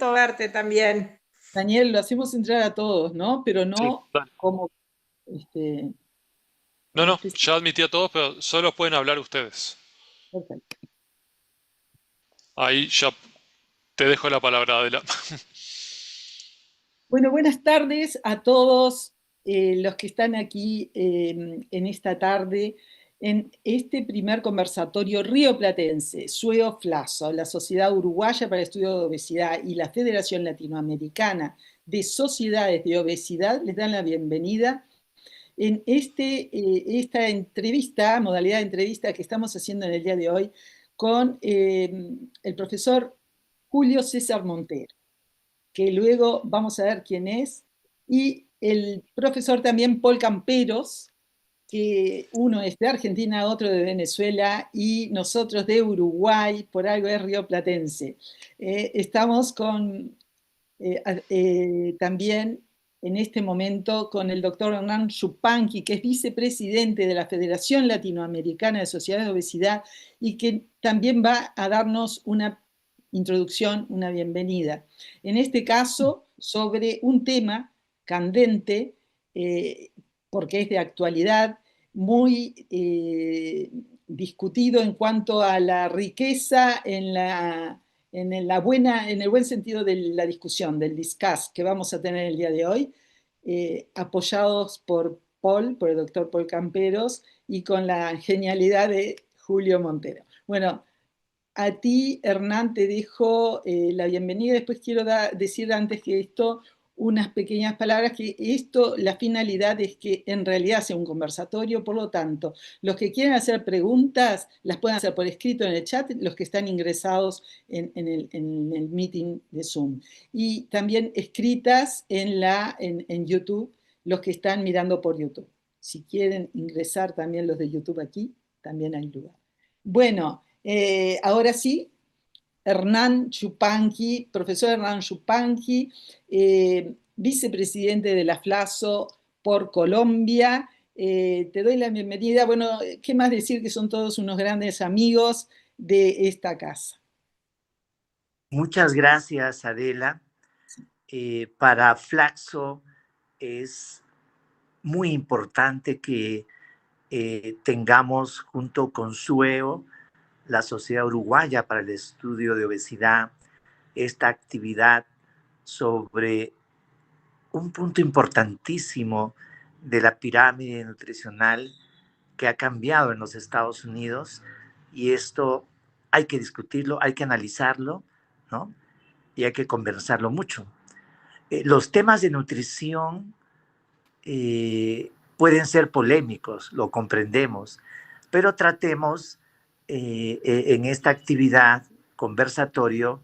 gusto verte también. Daniel, lo hacemos entrar a todos, ¿no? Pero Sí, no dale. como, este, No, no, este- ya admití a todos, pero solo pueden hablar ustedes. perfecto. Ahí ya te dejo la palabra, Adela. Bueno, buenas tardes a todos los que están aquí en esta tarde, en este primer conversatorio rioplatense, SUEO FLASO, la Sociedad Uruguaya para el Estudio de Obesidad y la Federación Latinoamericana de Sociedades de Obesidad, les dan la bienvenida en esta entrevista, modalidad de entrevista que estamos haciendo en el día de hoy con el profesor Julio César Montero, que luego vamos a ver quién es, y el profesor también Paul Camperos, que uno es de Argentina, otro de Venezuela y nosotros de Uruguay, por algo es rioplatense. Estamos con también en este momento con el doctor Hernán Yupanqui, que es vicepresidente de la Federación Latinoamericana de Sociedades de Obesidad y que también va a darnos una introducción, una bienvenida. En este caso, sobre un tema candente, porque es de actualidad, muy discutido en cuanto a la riqueza en el buen sentido de la discusión, del discuss que vamos a tener el día de hoy, apoyados por Paul, por el doctor Paul Camperos, y con la genialidad de Julio Montero. Bueno, a ti, Hernán, te dejo la bienvenida. Después quiero decir antes que esto unas pequeñas palabras, que esto, la finalidad es que en realidad sea un conversatorio, por lo tanto, los que quieren hacer preguntas las pueden hacer por escrito en el chat, los que están ingresados en el meeting de Zoom. Y también escritas en YouTube, los que están mirando por YouTube. Si quieren ingresar también los de YouTube aquí, también hay lugar. Bueno, ahora sí, Hernán Yupanqui, profesor Hernán Yupanqui, vicepresidente de la FLASO por Colombia. Te doy la bienvenida. Bueno, ¿qué más decir? Que son todos unos grandes amigos de esta casa. Muchas gracias, Adela. Para Flaxo es muy importante que tengamos junto con SUEO, la Sociedad Uruguaya para el Estudio de Obesidad, esta actividad sobre un punto importantísimo de la pirámide nutricional que ha cambiado en los Estados Unidos, y esto hay que discutirlo, hay que analizarlo, ¿no? Y hay que conversarlo mucho. Los temas de nutrición pueden ser polémicos, lo comprendemos, pero tratemos en esta actividad conversatorio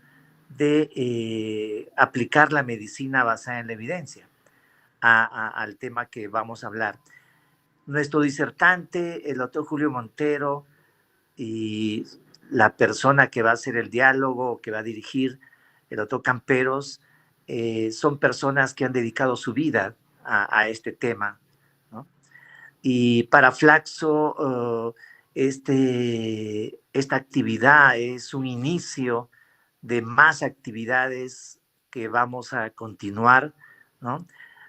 de aplicar la medicina basada en la evidencia al tema que vamos a hablar. Nuestro disertante, el doctor Julio Montero, y la persona que va a hacer el diálogo, que va a dirigir, el doctor Camperos, son personas que han dedicado su vida a este tema, ¿no? Y para Flaxo, esta actividad es un inicio de más actividades que vamos a continuar, ¿no?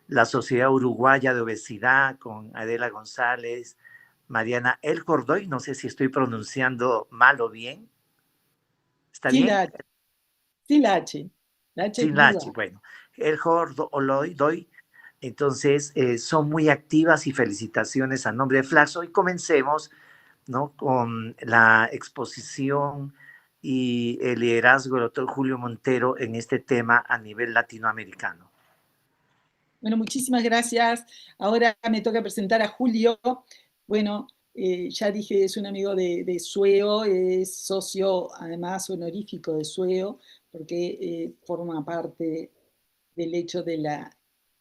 La Sociedad Uruguaya de Obesidad con Adela González, Mariana El Gordoy, no sé si estoy pronunciando mal o bien. ¿Está Sí, bien? la H. Sí, la H. La H Sin la muda. H, bueno. El Gordoy. Entonces, son muy activas y felicitaciones a nombre de Flaxo. Y comencemos, ¿no?, con la exposición y el liderazgo del doctor Julio Montero en este tema a nivel latinoamericano. Bueno, muchísimas gracias. Ahora me toca presentar a Julio. Bueno, ya dije, es un amigo de SUEO, es socio además honorífico de SUEO, porque forma parte del hecho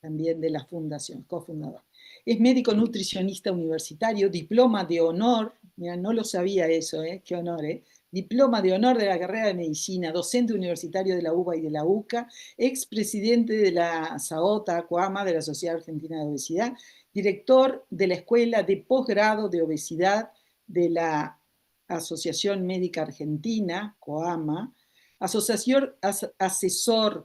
también de la fundación, cofundador. Es médico nutricionista universitario, diploma de honor, mira, no lo sabía eso, qué honor, diploma de honor de la carrera de medicina, docente universitario de la UBA y de la UCA, expresidente de la SAOTA, COAMA, de la Sociedad Argentina de Obesidad, director de la Escuela de Posgrado de Obesidad de la Asociación Médica Argentina, COAMA, asesor,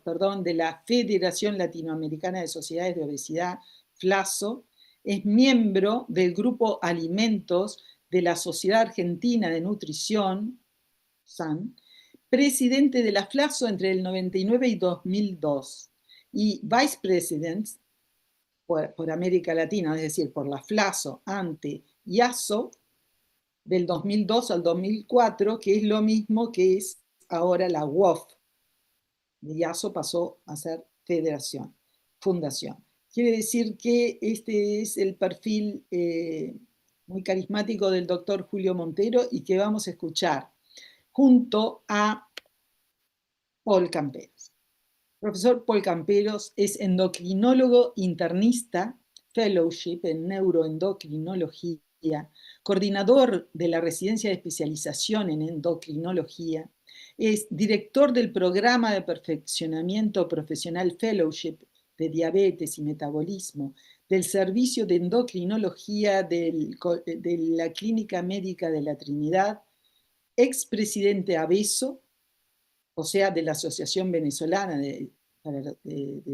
perdón, de la Federación Latinoamericana de Sociedades de Obesidad, FLASO, es miembro del Grupo Alimentos de la Sociedad Argentina de Nutrición, SAN, presidente de la FLASO entre el 99 y 2002, y vice president por América Latina, es decir, por la FLASO ante IASO, del 2002 al 2004, que es lo mismo que es ahora la WOF. De IASO pasó a ser federación, fundación. Quiere decir que este es el perfil muy carismático del doctor Julio Montero y que vamos a escuchar junto a Paul Camperos. Profesor Paul Camperos es endocrinólogo internista, fellowship en neuroendocrinología, coordinador de la residencia de especialización en endocrinología, es director del programa de perfeccionamiento profesional fellowship de diabetes y metabolismo del servicio de endocrinología de la Clínica Médica de la Trinidad, expresidente ABESO, o sea, de la Asociación Venezolana del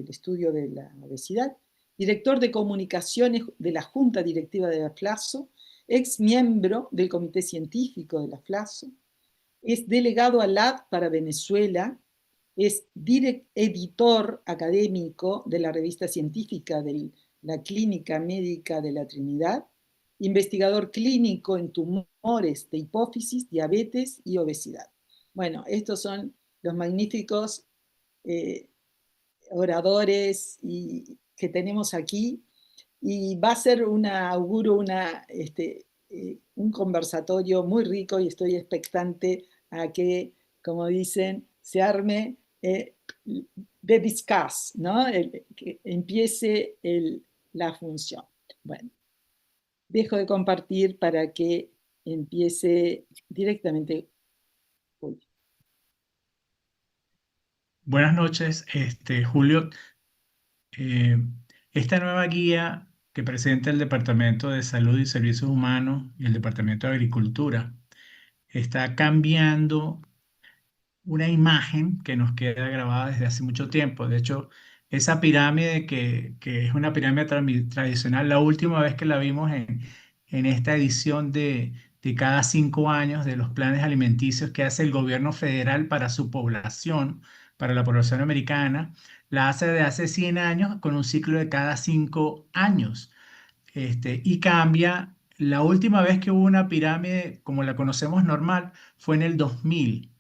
Estudio de la Obesidad, director de comunicaciones de la Junta Directiva de la FLASO, ex miembro del Comité Científico de la FLASO, es delegado al LAD para Venezuela, es editor académico de la revista científica de la Clínica Médica de la Trinidad, investigador clínico en tumores de hipófisis, diabetes y obesidad. Bueno, estos son los magníficos oradores que tenemos aquí, y va a ser auguro un conversatorio muy rico, y estoy expectante a que, como dicen, se arme de discuss, ¿no? Que empiece la función. Bueno, dejo de compartir para que empiece directamente. Buenas noches, Julio. Eh, esta nueva guía que presenta el Departamento de Salud y Servicios Humanos y el Departamento de Agricultura está cambiando una imagen que nos queda grabada desde hace mucho tiempo. De hecho, esa pirámide que es una pirámide tradicional, la última vez que la vimos en esta edición de cada 5 años de los planes alimenticios que hace el gobierno federal para su población, para la población americana, la hace de hace 100 años con un ciclo de cada 5 años. Y cambia. La última vez que hubo una pirámide como la conocemos normal fue en el 2000.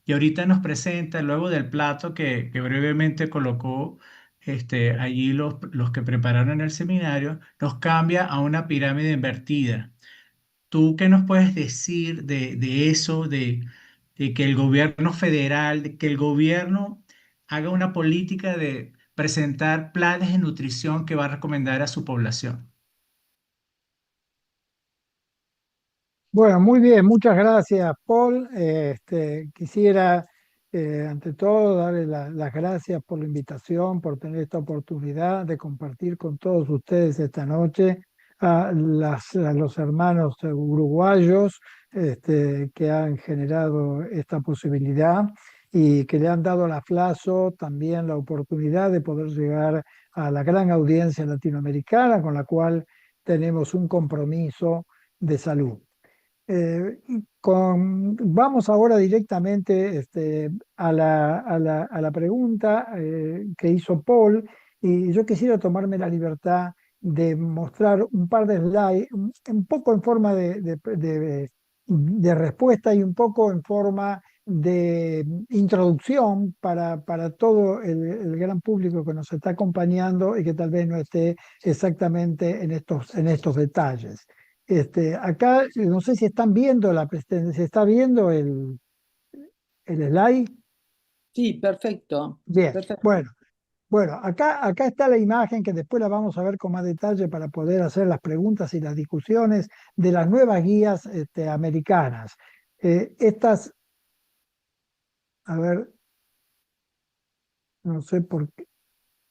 Y ahorita nos presenta, luego del plato que brevemente colocó allí los que prepararon el seminario, nos cambia a una pirámide invertida. ¿Tú qué nos puedes decir de eso, de que el gobierno federal, de que el gobierno haga una política de presentar planes de nutrición que va a recomendar a su población? Bueno, muy bien, muchas gracias, Paul. Quisiera, ante todo, darle las gracias por la invitación, por tener esta oportunidad de compartir con todos ustedes esta noche a los hermanos uruguayos que han generado esta posibilidad y que le han dado a la FLASO también la oportunidad de poder llegar a la gran audiencia latinoamericana con la cual tenemos un compromiso de salud. Vamos ahora directamente a la pregunta que hizo Paul, y yo quisiera tomarme la libertad de mostrar un par de slides, un poco en forma de respuesta y un poco en forma de introducción para todo el gran público que nos está acompañando y que tal vez no esté exactamente en estos detalles. Acá no sé si están viendo ¿se está viendo el slide? Sí, perfecto. Bien, Perfecto. bueno, acá está la imagen que después la vamos a ver con más detalle para poder hacer las preguntas y las discusiones de las nuevas guías americanas. Estas, a ver, no sé por qué.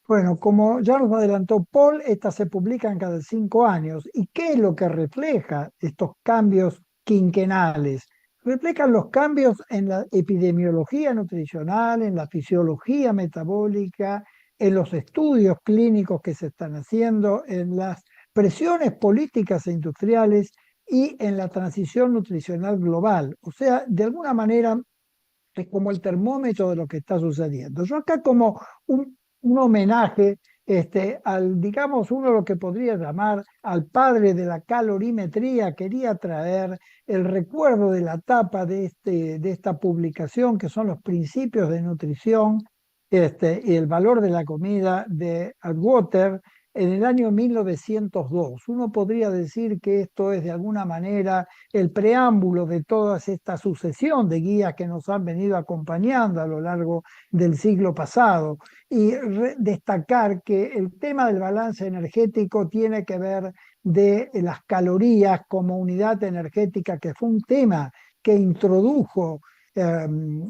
Bueno, como ya nos adelantó Paul, estas se publican cada 5 años. ¿Y qué es lo que refleja estos cambios quinquenales? reflejan los cambios en la epidemiología nutricional, en la fisiología metabólica, en los estudios clínicos que se están haciendo, en las presiones políticas e industriales y en la transición nutricional global. O sea, de alguna manera es como el termómetro de lo que está sucediendo. Yo acá como un homenaje al, digamos, uno lo que podría llamar al padre de la calorimetría, quería traer el recuerdo de la tapa de esta publicación, que son los principios de nutrición y el valor de la comida de Atwater en el año 1902. Uno podría decir que esto es de alguna manera el preámbulo de toda esta sucesión de guías que nos han venido acompañando a lo largo del siglo pasado y destacar que el tema del balance energético tiene que ver de las calorías como unidad energética, que fue un tema que introdujo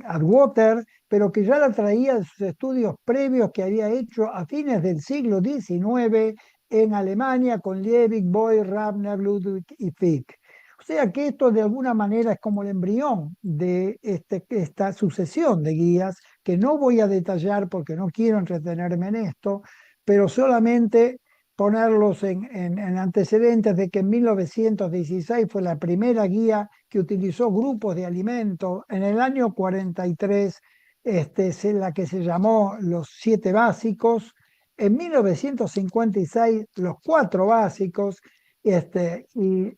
Atwater, pero que ya la traía de sus estudios previos que había hecho a fines del siglo XIX en Alemania con Liebig, Boy, Rabner, Ludwig y Fick. O sea que esto de alguna manera es como el embrión de esta sucesión de guías que no voy a detallar porque no quiero entretenerme en esto, pero solamente ponerlos en antecedentes de que en 1916 fue la primera guía que utilizó grupos de alimentos. En el año 43 la que se llamó los 7 básicos. En 1956 los 4 básicos. Y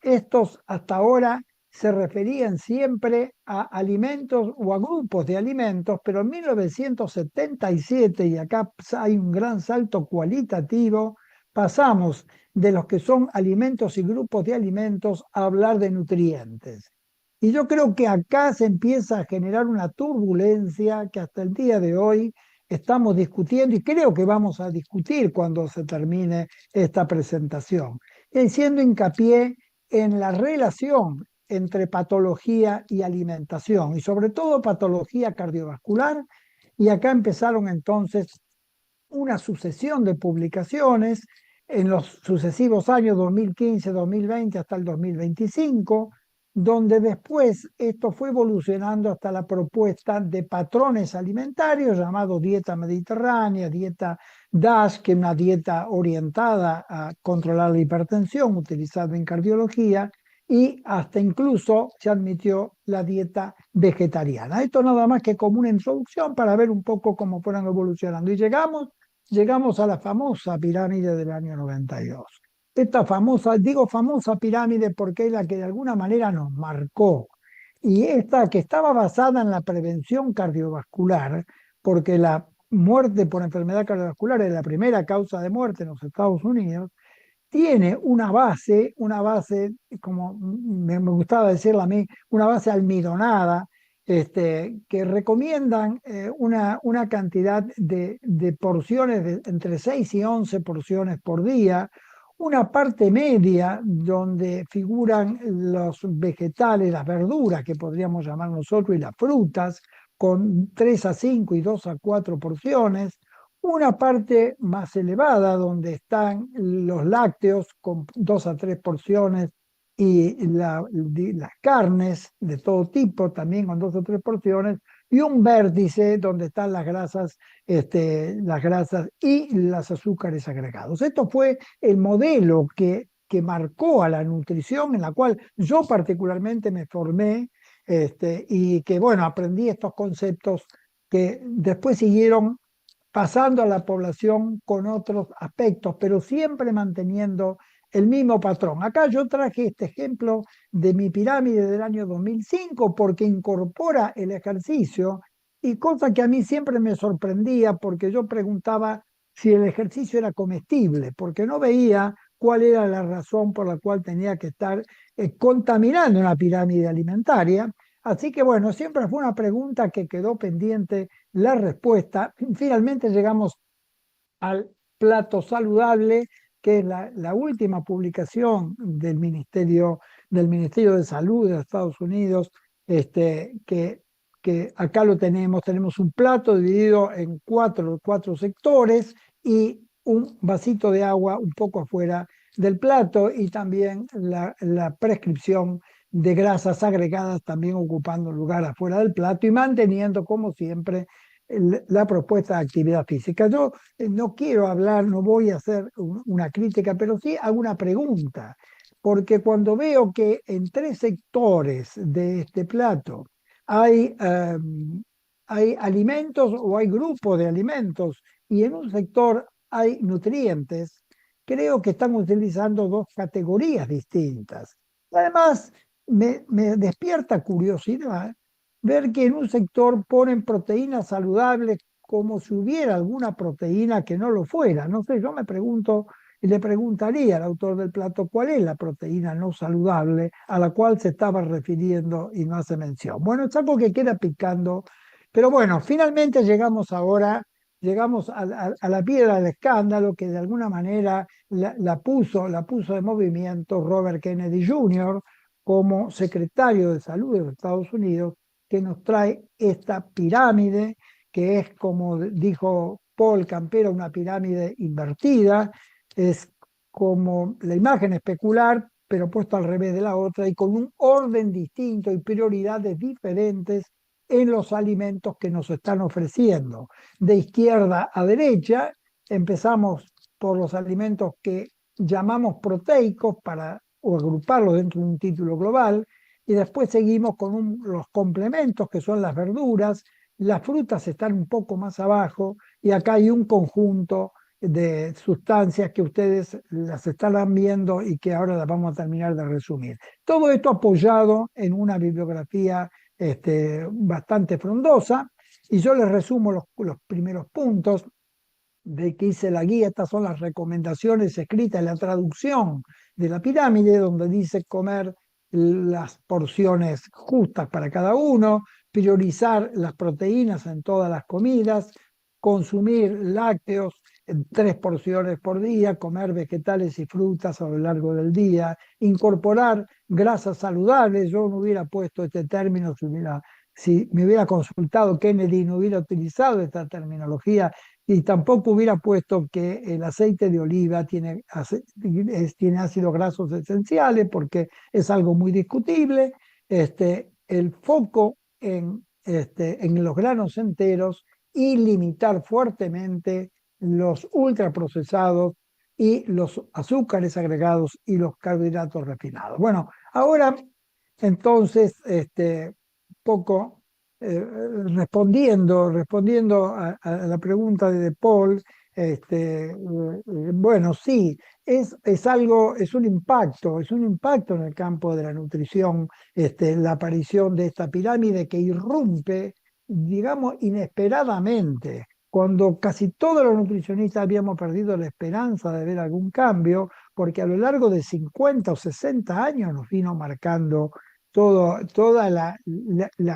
estos hasta ahora se referían siempre a alimentos o a grupos de alimentos, pero en 1977, y acá hay un gran salto cualitativo, pasamos de los que son alimentos y grupos de alimentos a hablar de nutrientes. Y yo creo que acá se empieza a generar una turbulencia que hasta el día de hoy estamos discutiendo y creo que vamos a discutir cuando se termine esta presentación, haciendo hincapié en la relación entre patología y alimentación, y sobre todo patología cardiovascular. Y acá empezaron entonces una sucesión de publicaciones en los sucesivos años 2015, 2020 hasta el 2025, donde después esto fue evolucionando hasta la propuesta de patrones alimentarios llamado dieta mediterránea, dieta DASH, que es una dieta orientada a controlar la hipertensión utilizada en cardiología, y hasta incluso se admitió la dieta vegetariana. Esto nada más que como una introducción para ver un poco cómo fueron evolucionando. Y llegamos a la famosa pirámide del año 92. Esta famosa, digo famosa pirámide porque es la que de alguna manera nos marcó. Y esta que estaba basada en la prevención cardiovascular, porque la muerte por enfermedad cardiovascular es la primera causa de muerte en los Estados Unidos, tiene una base, como me gustaba decirla a mí, una base almidonada, que recomiendan una cantidad de porciones de entre 6 y 11 porciones por día, una parte media donde figuran los vegetales, las verduras que podríamos llamar nosotros, y las frutas, con 3 a 5 y 2 a 4 porciones, una parte más elevada donde están los lácteos con 2 a 3 porciones y las carnes de todo tipo también con 2 o 3 porciones, y un vértice donde están las grasas y los azúcares agregados. Esto fue el modelo que marcó a la nutrición, en la cual yo particularmente me formé, y que, bueno, aprendí estos conceptos que después siguieron pasando a la población con otros aspectos, pero siempre manteniendo el mismo patrón. Acá yo traje este ejemplo de mi pirámide del año 2005 porque incorpora el ejercicio, y cosa que a mí siempre me sorprendía porque yo preguntaba si el ejercicio era comestible, porque no veía cuál era la razón por la cual tenía que estar contaminando una pirámide alimentaria. Así que bueno, siempre fue una pregunta que quedó pendiente la respuesta. Finalmente llegamos al plato saludable, que es la última publicación del Ministerio de Salud de Estados Unidos, que acá lo tenemos un plato dividido en cuatro sectores y un vasito de agua un poco afuera del plato, y también la prescripción de grasas agregadas también ocupando lugar afuera del plato y manteniendo, como siempre, la propuesta de actividad física. Yo no quiero hablar, no voy a hacer una crítica, pero sí hago una pregunta, porque cuando veo que en 3 sectores de este plato hay alimentos o hay grupos de alimentos y en un sector hay nutrientes, creo que están utilizando 2 categorías distintas. Además, me despierta curiosidad ver que en un sector ponen proteínas saludables como si hubiera alguna proteína que no lo fuera. No sé, yo me pregunto y le preguntaría al autor del plato cuál es la proteína no saludable a la cual se estaba refiriendo y no hace mención. Bueno, es algo que queda picando, pero bueno, finalmente llegamos a la piedra del escándalo que de alguna manera la puso de movimiento Robert Kennedy Jr. como secretario de Salud de los Estados Unidos, que nos trae esta pirámide, que es, como dijo Paul Campero, una pirámide invertida, es como la imagen especular, pero puesto al revés de la otra y con un orden distinto y prioridades diferentes en los alimentos que nos están ofreciendo. De izquierda a derecha, empezamos por los alimentos que llamamos proteicos para o agruparlos dentro de un título global, y después seguimos con los complementos, que son las verduras, las frutas están un poco más abajo, y acá hay un conjunto de sustancias que ustedes las estarán viendo y que ahora las vamos a terminar de resumir. Todo esto apoyado en una bibliografía bastante frondosa, y yo les resumo los primeros puntos de que hice la guía. Estas son las recomendaciones escritas en la traducción de la pirámide, donde dice comer las porciones justas para cada uno, priorizar las proteínas en todas las comidas, consumir lácteos en 3 porciones por día, comer vegetales y frutas a lo largo del día, incorporar grasas saludables. Yo no hubiera puesto este término si me hubiera consultado Kennedy, no hubiera utilizado esta terminología, y tampoco hubiera puesto que el aceite de oliva tiene ácidos grasos esenciales, porque es algo muy discutible. El foco en los granos enteros y limitar fuertemente los ultraprocesados y los azúcares agregados y los carbohidratos refinados. Bueno, ahora entonces, poco respondiendo a la pregunta de Paul, bueno, sí, es un impacto en el campo de la nutrición, la aparición de esta pirámide que irrumpe, digamos, inesperadamente, cuando casi todos los nutricionistas habíamos perdido la esperanza de ver algún cambio, porque a lo largo de 50 o 60 años nos vino marcando toda la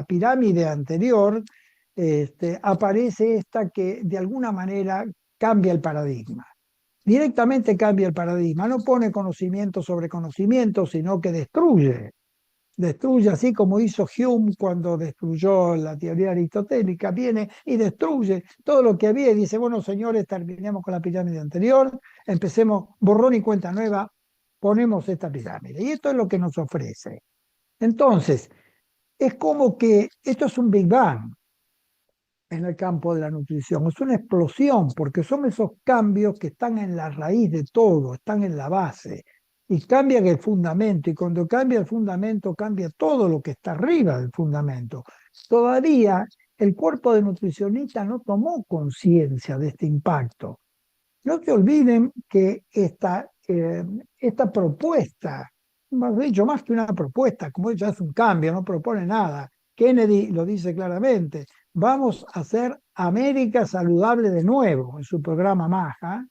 pirámide anterior. Aparece esta que de alguna manera cambia el paradigma. Directamente cambia el paradigma, no pone conocimiento sobre conocimiento, sino que destruye, así como hizo Hume cuando destruyó la teoría aristotélica. Viene y destruye todo lo que había y dice, bueno, señores, terminemos con la pirámide anterior, empecemos borrón y cuenta nueva, ponemos esta pirámide. Y esto es lo que nos ofrece. Entonces, es como que esto es un Big Bang en el campo de la nutrición, es una explosión, porque son esos cambios que están en la raíz de todo, están en la base, y cambian el fundamento, y cuando cambia el fundamento, cambia todo lo que está arriba del fundamento. Todavía el cuerpo de nutricionista no tomó conciencia de este impacto. No se olviden que esta propuesta, más dicho, más que una propuesta, como ya es un cambio, no propone nada. Kennedy lo dice claramente, vamos a hacer América saludable de nuevo en su programa MAHA,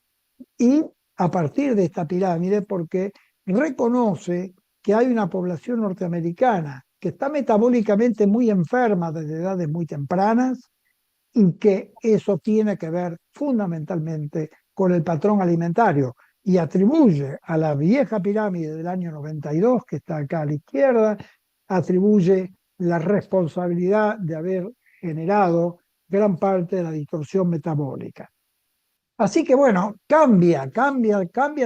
y a partir de esta pirámide, porque reconoce que hay una población norteamericana que está metabólicamente muy enferma desde edades muy tempranas, y que eso tiene que ver fundamentalmente con el patrón alimentario, y atribuye a la vieja pirámide del año 92, que está acá a la izquierda, atribuye la responsabilidad de haber generado gran parte de la distorsión metabólica. Así que bueno, cambia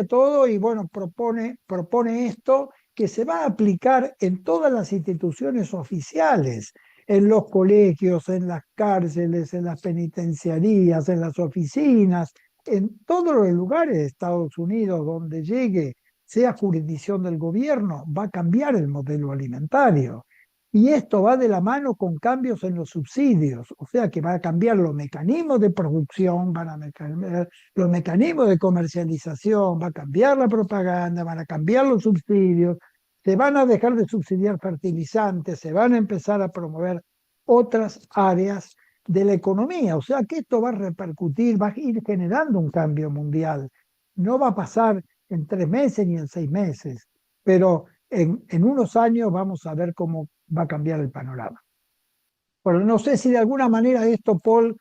todo, y bueno, propone esto que se va a aplicar en todas las instituciones oficiales, en los colegios, en las cárceles, en las penitenciarías, en las oficinas, en todos los lugares de Estados Unidos donde llegue, sea jurisdicción del gobierno, va a cambiar el modelo alimentario. Y esto va de la mano con cambios en los subsidios, o sea que va a cambiar los mecanismos de producción, van a cambiar los mecanismos de comercialización, va a cambiar la propaganda, van a cambiar los subsidios, se van a dejar de subsidiar fertilizantes, se van a empezar a promover otras áreas de la economía. O sea que esto va a repercutir, va a ir generando un cambio mundial. No va a pasar en 3 meses ni en 6 meses, pero en unos años vamos a ver cómo va a cambiar el panorama. Bueno, no sé si de alguna manera esto, Paul,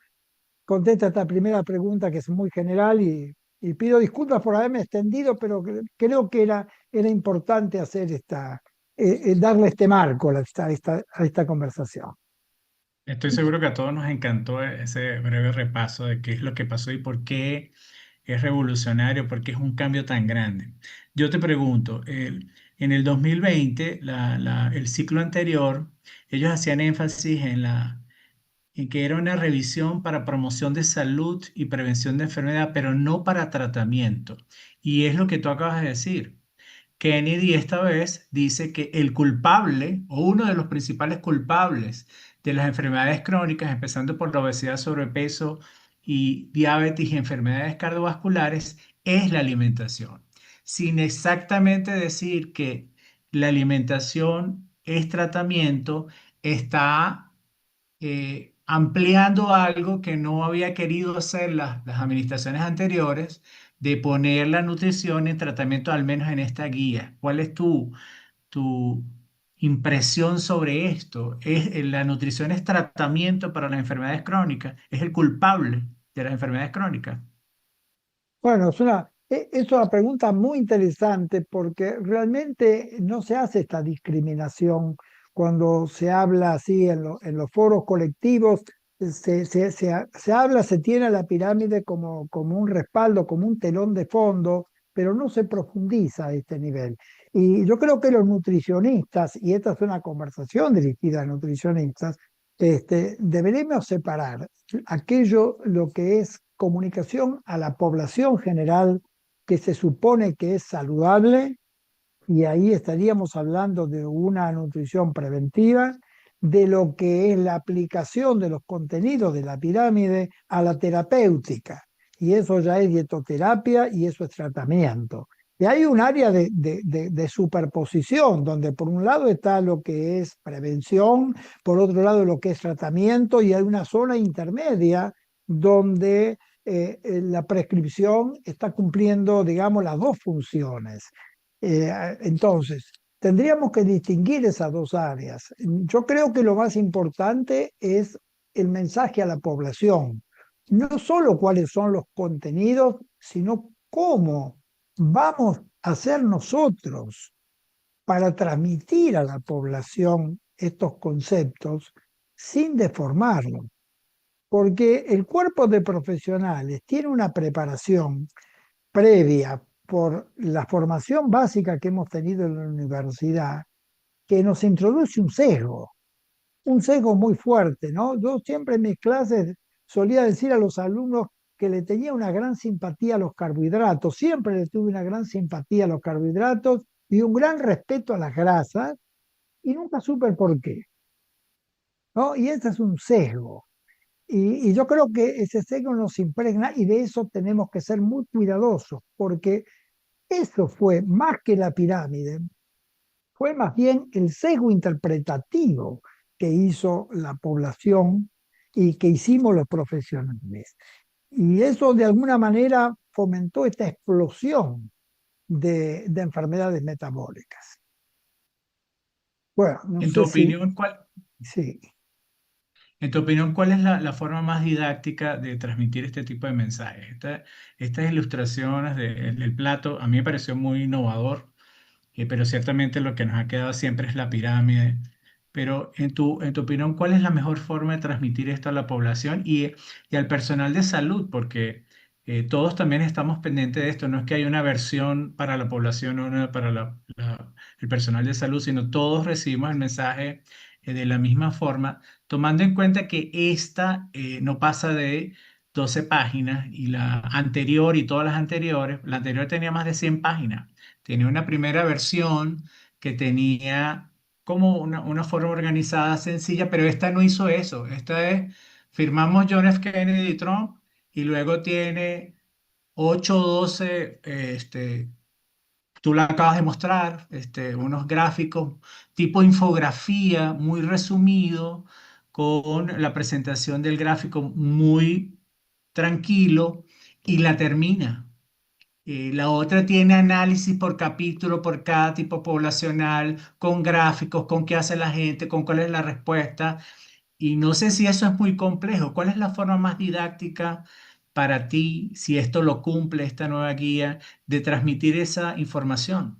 contesta esta primera pregunta que es muy general y pido disculpas por haberme extendido, pero creo que era importante hacer darle este marco a esta conversación. Estoy seguro que a todos nos encantó ese breve repaso de qué es lo que pasó y por qué es revolucionario, por qué es un cambio tan grande. Yo te pregunto, en el 2020, el ciclo anterior, ellos hacían énfasis en que era una revisión para promoción de salud y prevención de enfermedad, pero no para tratamiento. Y es lo que tú acabas de decir. Kennedy esta vez dice que el culpable o uno de los principales culpables de las enfermedades crónicas, empezando por la obesidad, sobrepeso y diabetes y enfermedades cardiovasculares, es la alimentación. Sin exactamente decir que la alimentación es tratamiento, está ampliando algo que no había querido hacer las administraciones anteriores, de poner la nutrición en tratamiento, al menos en esta guía. ¿Cuál es tu impresión sobre esto? ¿La nutrición es tratamiento para las enfermedades crónicas? ¿Es el culpable de las enfermedades crónicas? Bueno, es una pregunta muy interesante porque realmente no se hace esta discriminación cuando se habla así en los foros colectivos. Se habla, se tiene la pirámide como un respaldo, como un telón de fondo, pero no se profundiza a este nivel. Y yo creo que los nutricionistas, y esta es una conversación dirigida a nutricionistas, deberemos separar lo que es comunicación a la población general, que se supone que es saludable, y ahí estaríamos hablando de una nutrición preventiva, de lo que es la aplicación de los contenidos de la pirámide a la terapéutica, y eso ya es dietoterapia y eso es tratamiento. Y hay un área de superposición, donde por un lado está lo que es prevención, por otro lado lo que es tratamiento, y hay una zona intermedia donde la prescripción está cumpliendo, digamos, las dos funciones. Entonces, tendríamos que distinguir esas dos áreas. Yo creo que lo más importante es el mensaje a la población, no solo cuáles son los contenidos, sino cómo vamos a hacer nosotros para transmitir a la población estos conceptos sin deformarlos. Porque el cuerpo de profesionales tiene una preparación previa por la formación básica que hemos tenido en la universidad, que nos introduce un sesgo muy fuerte, ¿no? Yo siempre en mis clases solía decir a los alumnos que le tenía una gran simpatía a los carbohidratos, siempre le tuve una gran simpatía a los carbohidratos y un gran respeto a las grasas, y nunca supe por qué, ¿no? Y ese es un sesgo. Y yo creo que ese sesgo nos impregna y de eso tenemos que ser muy cuidadosos, porque eso fue más que la pirámide, fue más bien el sesgo interpretativo que hizo la población y que hicimos los profesionales. Y eso de alguna manera fomentó esta explosión de enfermedades metabólicas. Bueno, no En tu sé si... opinión, ¿cuál, Sí. En tu opinión, ¿cuál es la forma más didáctica de transmitir este tipo de mensajes? Estas ilustraciones del plato a mí me pareció muy innovador, pero ciertamente lo que nos ha quedado siempre es la pirámide. Pero en tu opinión, ¿cuál es la mejor forma de transmitir esto a la población y al personal de salud? Porque Todos también estamos pendientes de esto. No es que haya una versión para la población o una para el personal de salud, sino todos recibimos el mensaje de la misma forma, tomando en cuenta que esta no pasa de 12 páginas y la anterior y todas las anteriores, la anterior tenía más de 100 páginas. Tenía una primera versión que tenía como una forma organizada sencilla, pero esta no hizo eso. Esta es, firmamos John F. Kennedy y Trump y luego tiene 8 o 12, tú la acabas de mostrar, unos gráficos tipo infografía muy resumido, con la presentación del gráfico muy tranquilo y la termina. La otra tiene análisis por capítulo, por cada tipo poblacional, con gráficos, con qué hace la gente, con cuál es la respuesta. Y no sé si eso es muy complejo. ¿Cuál es la forma más didáctica para ti, si esto lo cumple esta nueva guía, de transmitir esa información?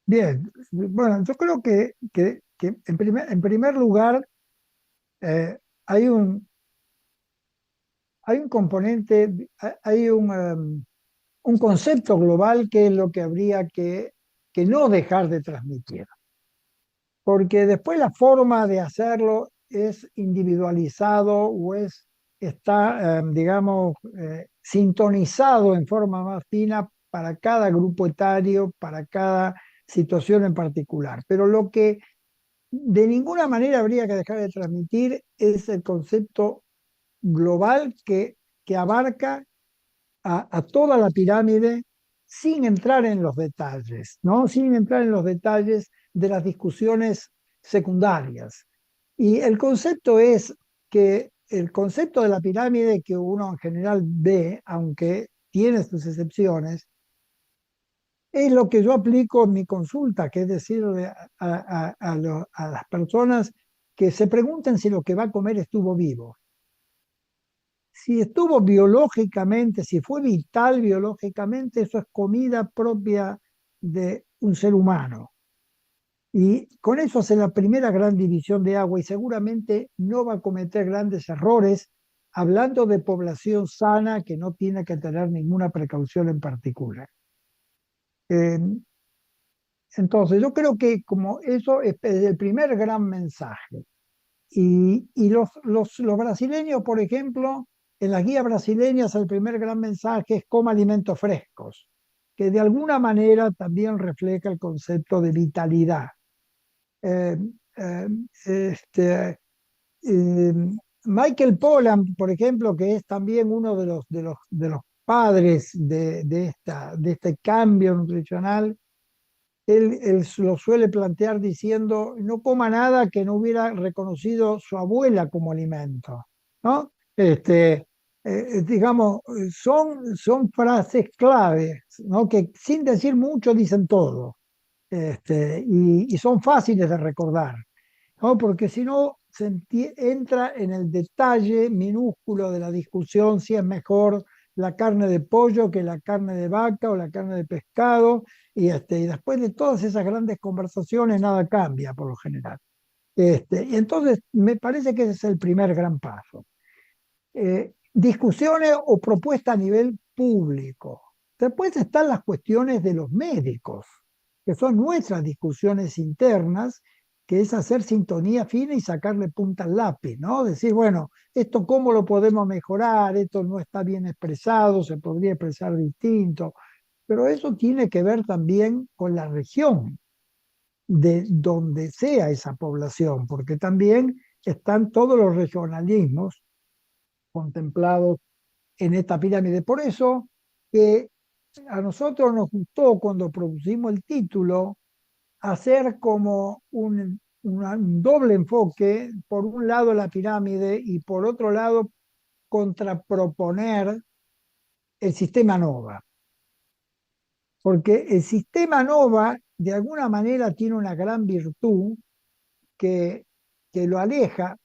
Bien, bueno, yo creo que en primer lugar eh, hay hay un componente, hay un concepto global que es lo que habría que no dejar de transmitir, porque después la forma de hacerlo es individualizado o está, digamos, sintonizado en forma más fina para cada grupo etario, para cada situación en particular. Pero lo que de ninguna manera habría que dejar de transmitir es el concepto global que abarca a toda la pirámide sin entrar en los detalles, ¿no? Sin entrar en los detalles de las discusiones secundarias. Y el concepto es que el concepto de la pirámide que uno en general ve, aunque tiene sus excepciones, es lo que yo aplico en mi consulta, que es decirle a las personas que se pregunten si lo que va a comer estuvo vivo. Si estuvo biológicamente, si fue vital biológicamente, eso es comida propia de un ser humano. Y con eso hace la primera gran división de agua y seguramente no va a cometer grandes errores hablando de población sana que no tiene que tener ninguna precaución en particular. Eh, entonces, yo creo que como eso es el primer gran mensaje. Y los brasileños, por ejemplo, en las guías brasileñas el primer gran mensaje es coma alimentos frescos, que de alguna manera también refleja el concepto de vitalidad. Eh, eh, este, eh, Michael Pollan, por ejemplo, que es también uno de los padres de este cambio nutricional, él lo suele plantear diciendo, no coma nada que no hubiera reconocido su abuela como alimento, ¿no? Digamos, son frases claves, ¿no? Que sin decir mucho dicen todo, y son fáciles de recordar, ¿no? Porque si no, entra en el detalle minúsculo de la discusión si es mejor la carne de pollo que la carne de vaca o la carne de pescado, y después de todas esas grandes conversaciones nada cambia por lo general. Y entonces me parece que ese es el primer gran paso. Discusiones o propuestas a nivel público. Después están las cuestiones de los médicos, que son nuestras discusiones internas, que es hacer sintonía fina y sacarle punta al lápiz, ¿no? Decir, bueno, esto cómo lo podemos mejorar, esto no está bien expresado, se podría expresar distinto, pero eso tiene que ver también con la región de donde sea esa población, porque también están todos los regionalismos contemplados en esta pirámide. Por eso que a nosotros nos gustó cuando producimos el título hacer como un doble enfoque, por un lado la pirámide y por otro lado contraproponer el sistema NOVA. Porque el sistema NOVA de alguna manera tiene una gran virtud que lo aleja,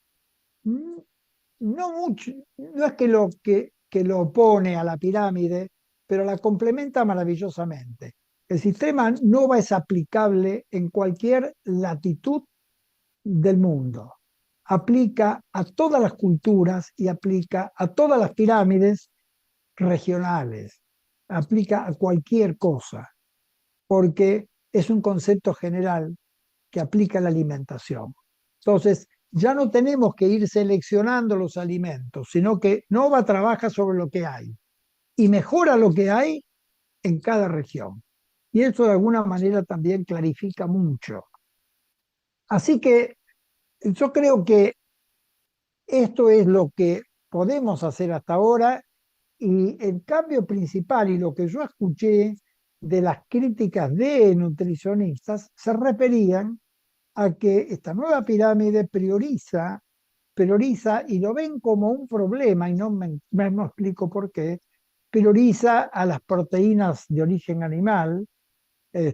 no mucho, no es que lo opone a la pirámide, pero la complementa maravillosamente. El sistema NOVA es aplicable en cualquier latitud del mundo. Aplica a todas las culturas y aplica a todas las pirámides regionales, aplica a cualquier cosa, porque es un concepto general que aplica a la alimentación. Entonces, ya no tenemos que ir seleccionando los alimentos, sino que Nova trabaja sobre lo que hay y mejora lo que hay en cada región. Y eso de alguna manera también clarifica mucho. Así que yo creo que esto es lo que podemos hacer hasta ahora y el cambio principal y lo que yo escuché de las críticas de nutricionistas se referían a que esta nueva pirámide prioriza y lo ven como un problema, y no explico por qué, prioriza a las proteínas de origen animal, y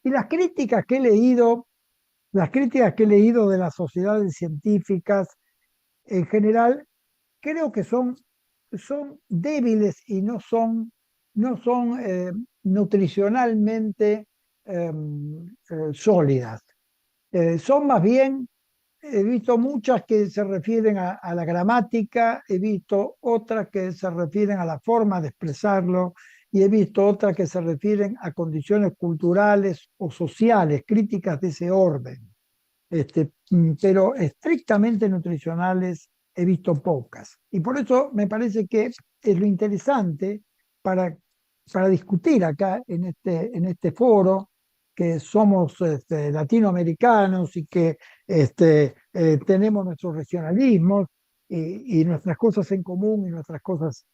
las críticas que he leído de las sociedades científicas en general, creo que son débiles y no son nutricionalmente sólidas. Son más bien, he visto muchas que se refieren a la gramática, he visto otras que se refieren a la forma de expresarlo y he visto otras que se refieren a condiciones culturales o sociales, críticas de ese orden. Pero estrictamente nutricionales he visto pocas. Y por eso me parece que es lo interesante para, para discutir acá en este foro, que somos latinoamericanos y que tenemos nuestros regionalismos y nuestras cosas en común y nuestras cosas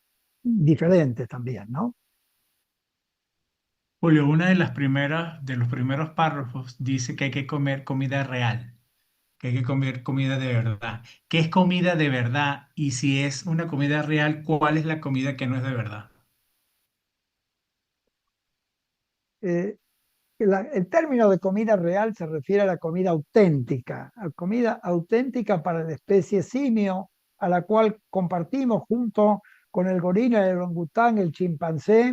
diferentes también, ¿no? Julio, de los primeros párrafos dice que hay que comer comida real, que hay que comer comida de verdad. ¿Qué es comida de verdad? Y si es una comida real, ¿cuál es la comida que no es de verdad? Eh, el término de comida real se refiere a comida auténtica para la especie simio, a la cual compartimos junto con el gorila, el orangután, el chimpancé,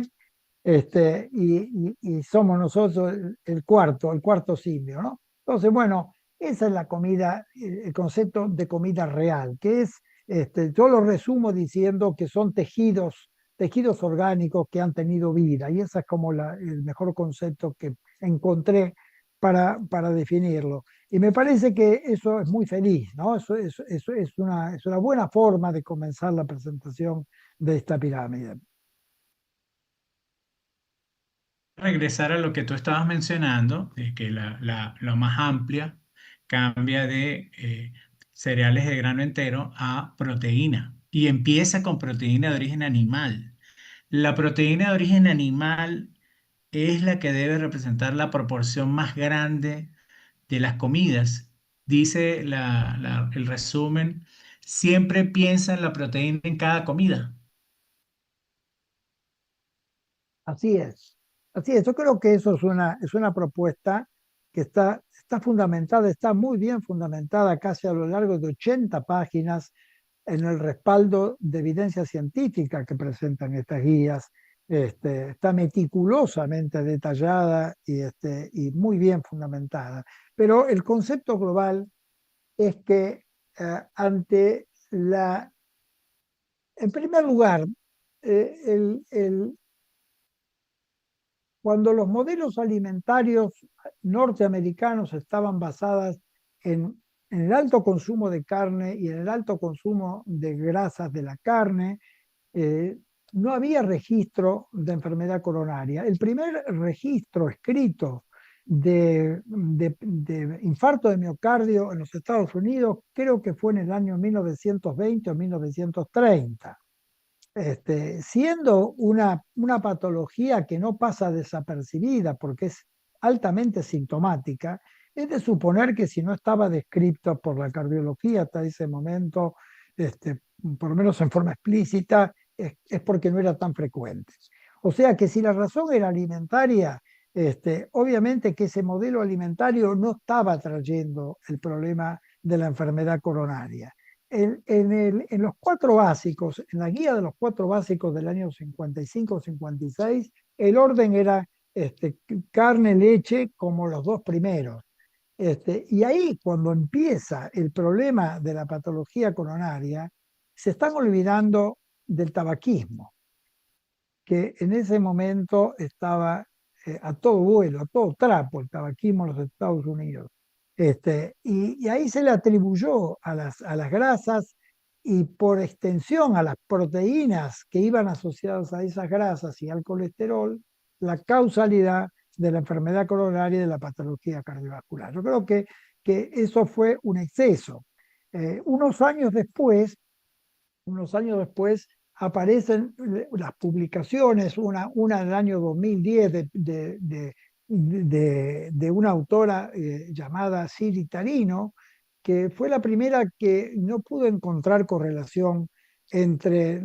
y somos nosotros el cuarto simio, ¿no? Entonces, bueno, esa es la comida, el concepto de comida real, que es, yo lo resumo diciendo que son tejidos orgánicos que han tenido vida, y ese es como el mejor concepto que encontré para definirlo. Y me parece que eso es muy feliz, ¿no? Eso es una buena forma de comenzar la presentación de esta pirámide. Regresar a lo que tú estabas mencionando, de que lo más amplia cambia de cereales de grano entero a proteína y empieza con proteína de origen animal. La proteína de origen animal es la que debe representar la proporción más grande de las comidas. Dice el resumen, siempre piensa en la proteína en cada comida. Así es. Así es. Yo creo que eso es una propuesta que está fundamentada, está muy bien fundamentada casi a lo largo de 80 páginas en el respaldo de evidencia científica que presentan estas guías. Está meticulosamente detallada y muy bien fundamentada. Pero el concepto global es que en primer lugar, eh, el, el- cuando los modelos alimentarios norteamericanos estaban basados en el alto consumo de carne y en el alto consumo de grasas de la carne, eh, no había registro de enfermedad coronaria. El primer registro escrito de infarto de miocardio en los Estados Unidos creo que fue en el año 1920 o 1930. Siendo una patología que no pasa desapercibida porque es altamente sintomática, es de suponer que si no estaba descrito por la cardiología hasta ese momento, por lo menos en forma explícita, es porque no era tan frecuente. O sea que si la razón era alimentaria, obviamente que ese modelo alimentario no estaba trayendo el problema de la enfermedad coronaria. En los cuatro básicos, en la guía de los cuatro básicos del año 55-56, el orden era carne, leche como los dos primeros. Y ahí cuando empieza el problema de la patología coronaria, se están olvidando del tabaquismo, que en ese momento estaba a todo vuelo, a todo trapo el tabaquismo en los Estados Unidos. Y ahí se le atribuyó a las grasas y por extensión a las proteínas que iban asociadas a esas grasas y al colesterol, la causalidad de la enfermedad coronaria y de la patología cardiovascular. Yo creo que eso fue un exceso. Unos años después aparecen las publicaciones, una del año 2010 de una autora llamada Siri Tarino, que fue la primera que no pudo encontrar correlación entre,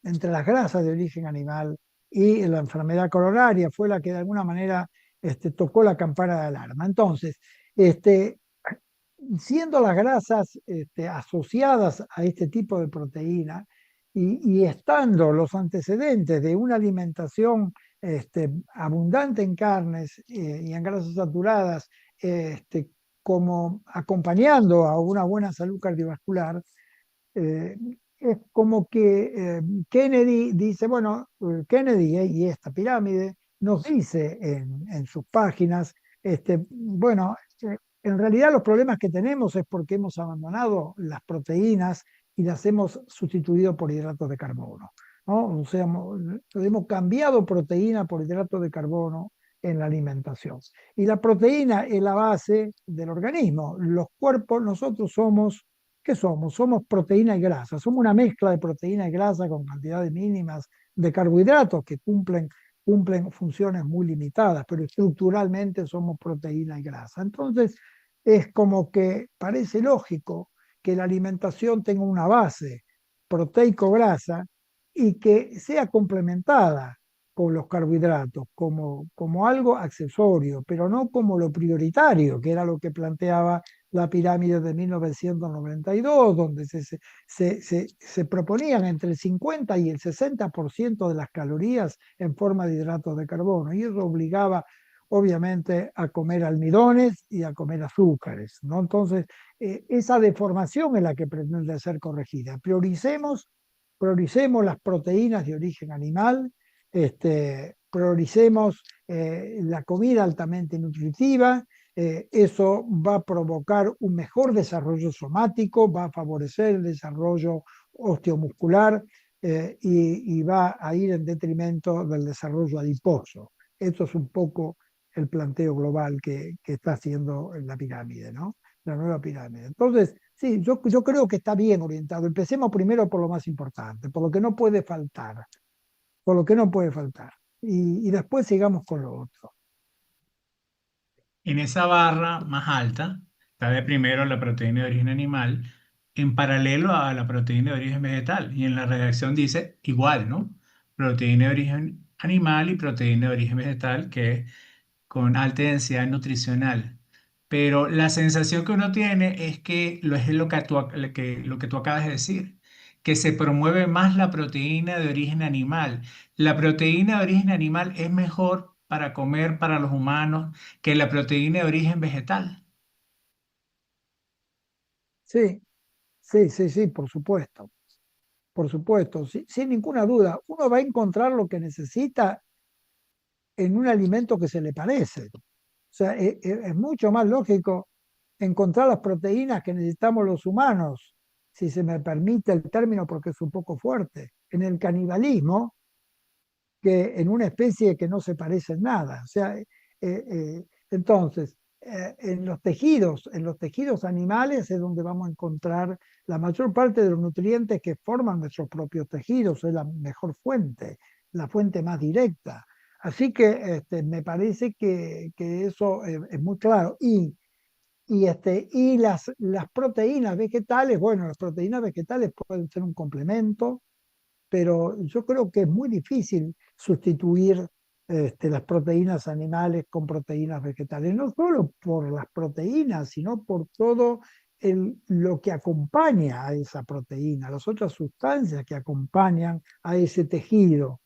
entre las grasas de origen animal y la enfermedad coronaria, fue la que de alguna manera tocó la campana de alarma. Entonces, siendo las grasas asociadas a este tipo de proteína y estando los antecedentes de una alimentación abundante en carnes y en grasas saturadas, como acompañando a una buena salud cardiovascular, eh, es como que Kennedy dice, bueno, Kennedy y esta pirámide nos dice en sus páginas, bueno, en realidad los problemas que tenemos es porque hemos abandonado las proteínas y las hemos sustituido por hidratos de carbono, ¿no? O sea, hemos cambiado proteína por hidratos de carbono en la alimentación. Y la proteína es la base del organismo. Los cuerpos, nosotros somos, ¿qué somos? Somos proteína y grasa. Somos una mezcla de proteína y grasa con cantidades mínimas de carbohidratos que cumplen funciones muy limitadas, pero estructuralmente somos proteína y grasa. Entonces, es como que parece lógico que la alimentación tenga una base proteico-grasa y que sea complementada con los carbohidratos como algo accesorio, pero no como lo prioritario, que era lo que planteaba la pirámide de 1992, donde se proponían entre el 50 y el 60% de las calorías en forma de hidratos de carbono, y eso obligaba obviamente a comer almidones y a comer azúcares, ¿no? Entonces, esa deformación es la que pretende ser corregida. Prioricemos las proteínas de origen animal, prioricemos la comida altamente nutritiva, eso va a provocar un mejor desarrollo somático, va a favorecer el desarrollo osteomuscular y va a ir en detrimento del desarrollo adiposo. Esto es un poco el planteo global que está haciendo la pirámide, ¿no? La nueva pirámide. Entonces, sí, yo creo que está bien orientado. Empecemos primero por lo más importante, por lo que no puede faltar, por lo que no puede faltar. Y después sigamos con lo otro. En esa barra más alta está de primero la proteína de origen animal en paralelo a la proteína de origen vegetal. Y en la redacción dice igual, ¿no? Proteína de origen animal y proteína de origen vegetal, que es con alta densidad nutricional. Pero la sensación que uno tiene es que es lo que tú acabas de decir, que se promueve más la proteína de origen animal. La proteína de origen animal es mejor para comer para los humanos que la proteína de origen vegetal. Sí, sí, sí, sí, por supuesto. Por supuesto, sin ninguna duda. Uno va a encontrar lo que necesita en un alimento que se le parece. O sea, es mucho más lógico encontrar las proteínas que necesitamos los humanos, si se me permite el término porque es un poco fuerte, en el canibalismo, que en una especie que no se parece en nada. O sea, entonces, en los tejidos animales es donde vamos a encontrar la mayor parte de los nutrientes que forman nuestros propios tejidos, es la mejor fuente, la fuente más directa. Así que me parece que eso es muy claro. Y las proteínas vegetales, bueno, las proteínas vegetales pueden ser un complemento, pero yo creo que es muy difícil sustituir las proteínas animales con proteínas vegetales, no solo por las proteínas, sino por todo lo que acompaña a esa proteína, las otras sustancias que acompañan a ese tejido.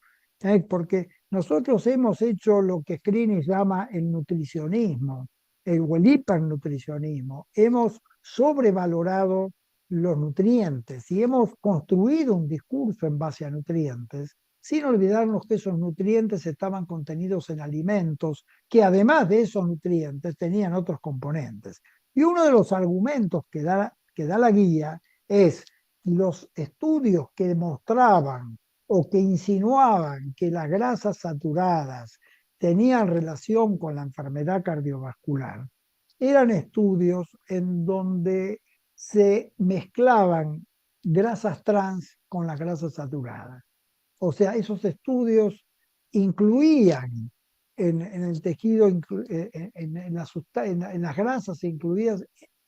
Porque nosotros hemos hecho lo que Screening llama el nutricionismo, o el hipernutricionismo. Hemos sobrevalorado los nutrientes y hemos construido un discurso en base a nutrientes, sin olvidarnos que esos nutrientes estaban contenidos en alimentos que además de esos nutrientes tenían otros componentes. Y uno de los argumentos que da la guía es los estudios que demostraban o que insinuaban que las grasas saturadas tenían relación con la enfermedad cardiovascular. Eran estudios en donde se mezclaban grasas trans con las grasas saturadas. O sea, esos estudios incluían en el tejido, en las grasas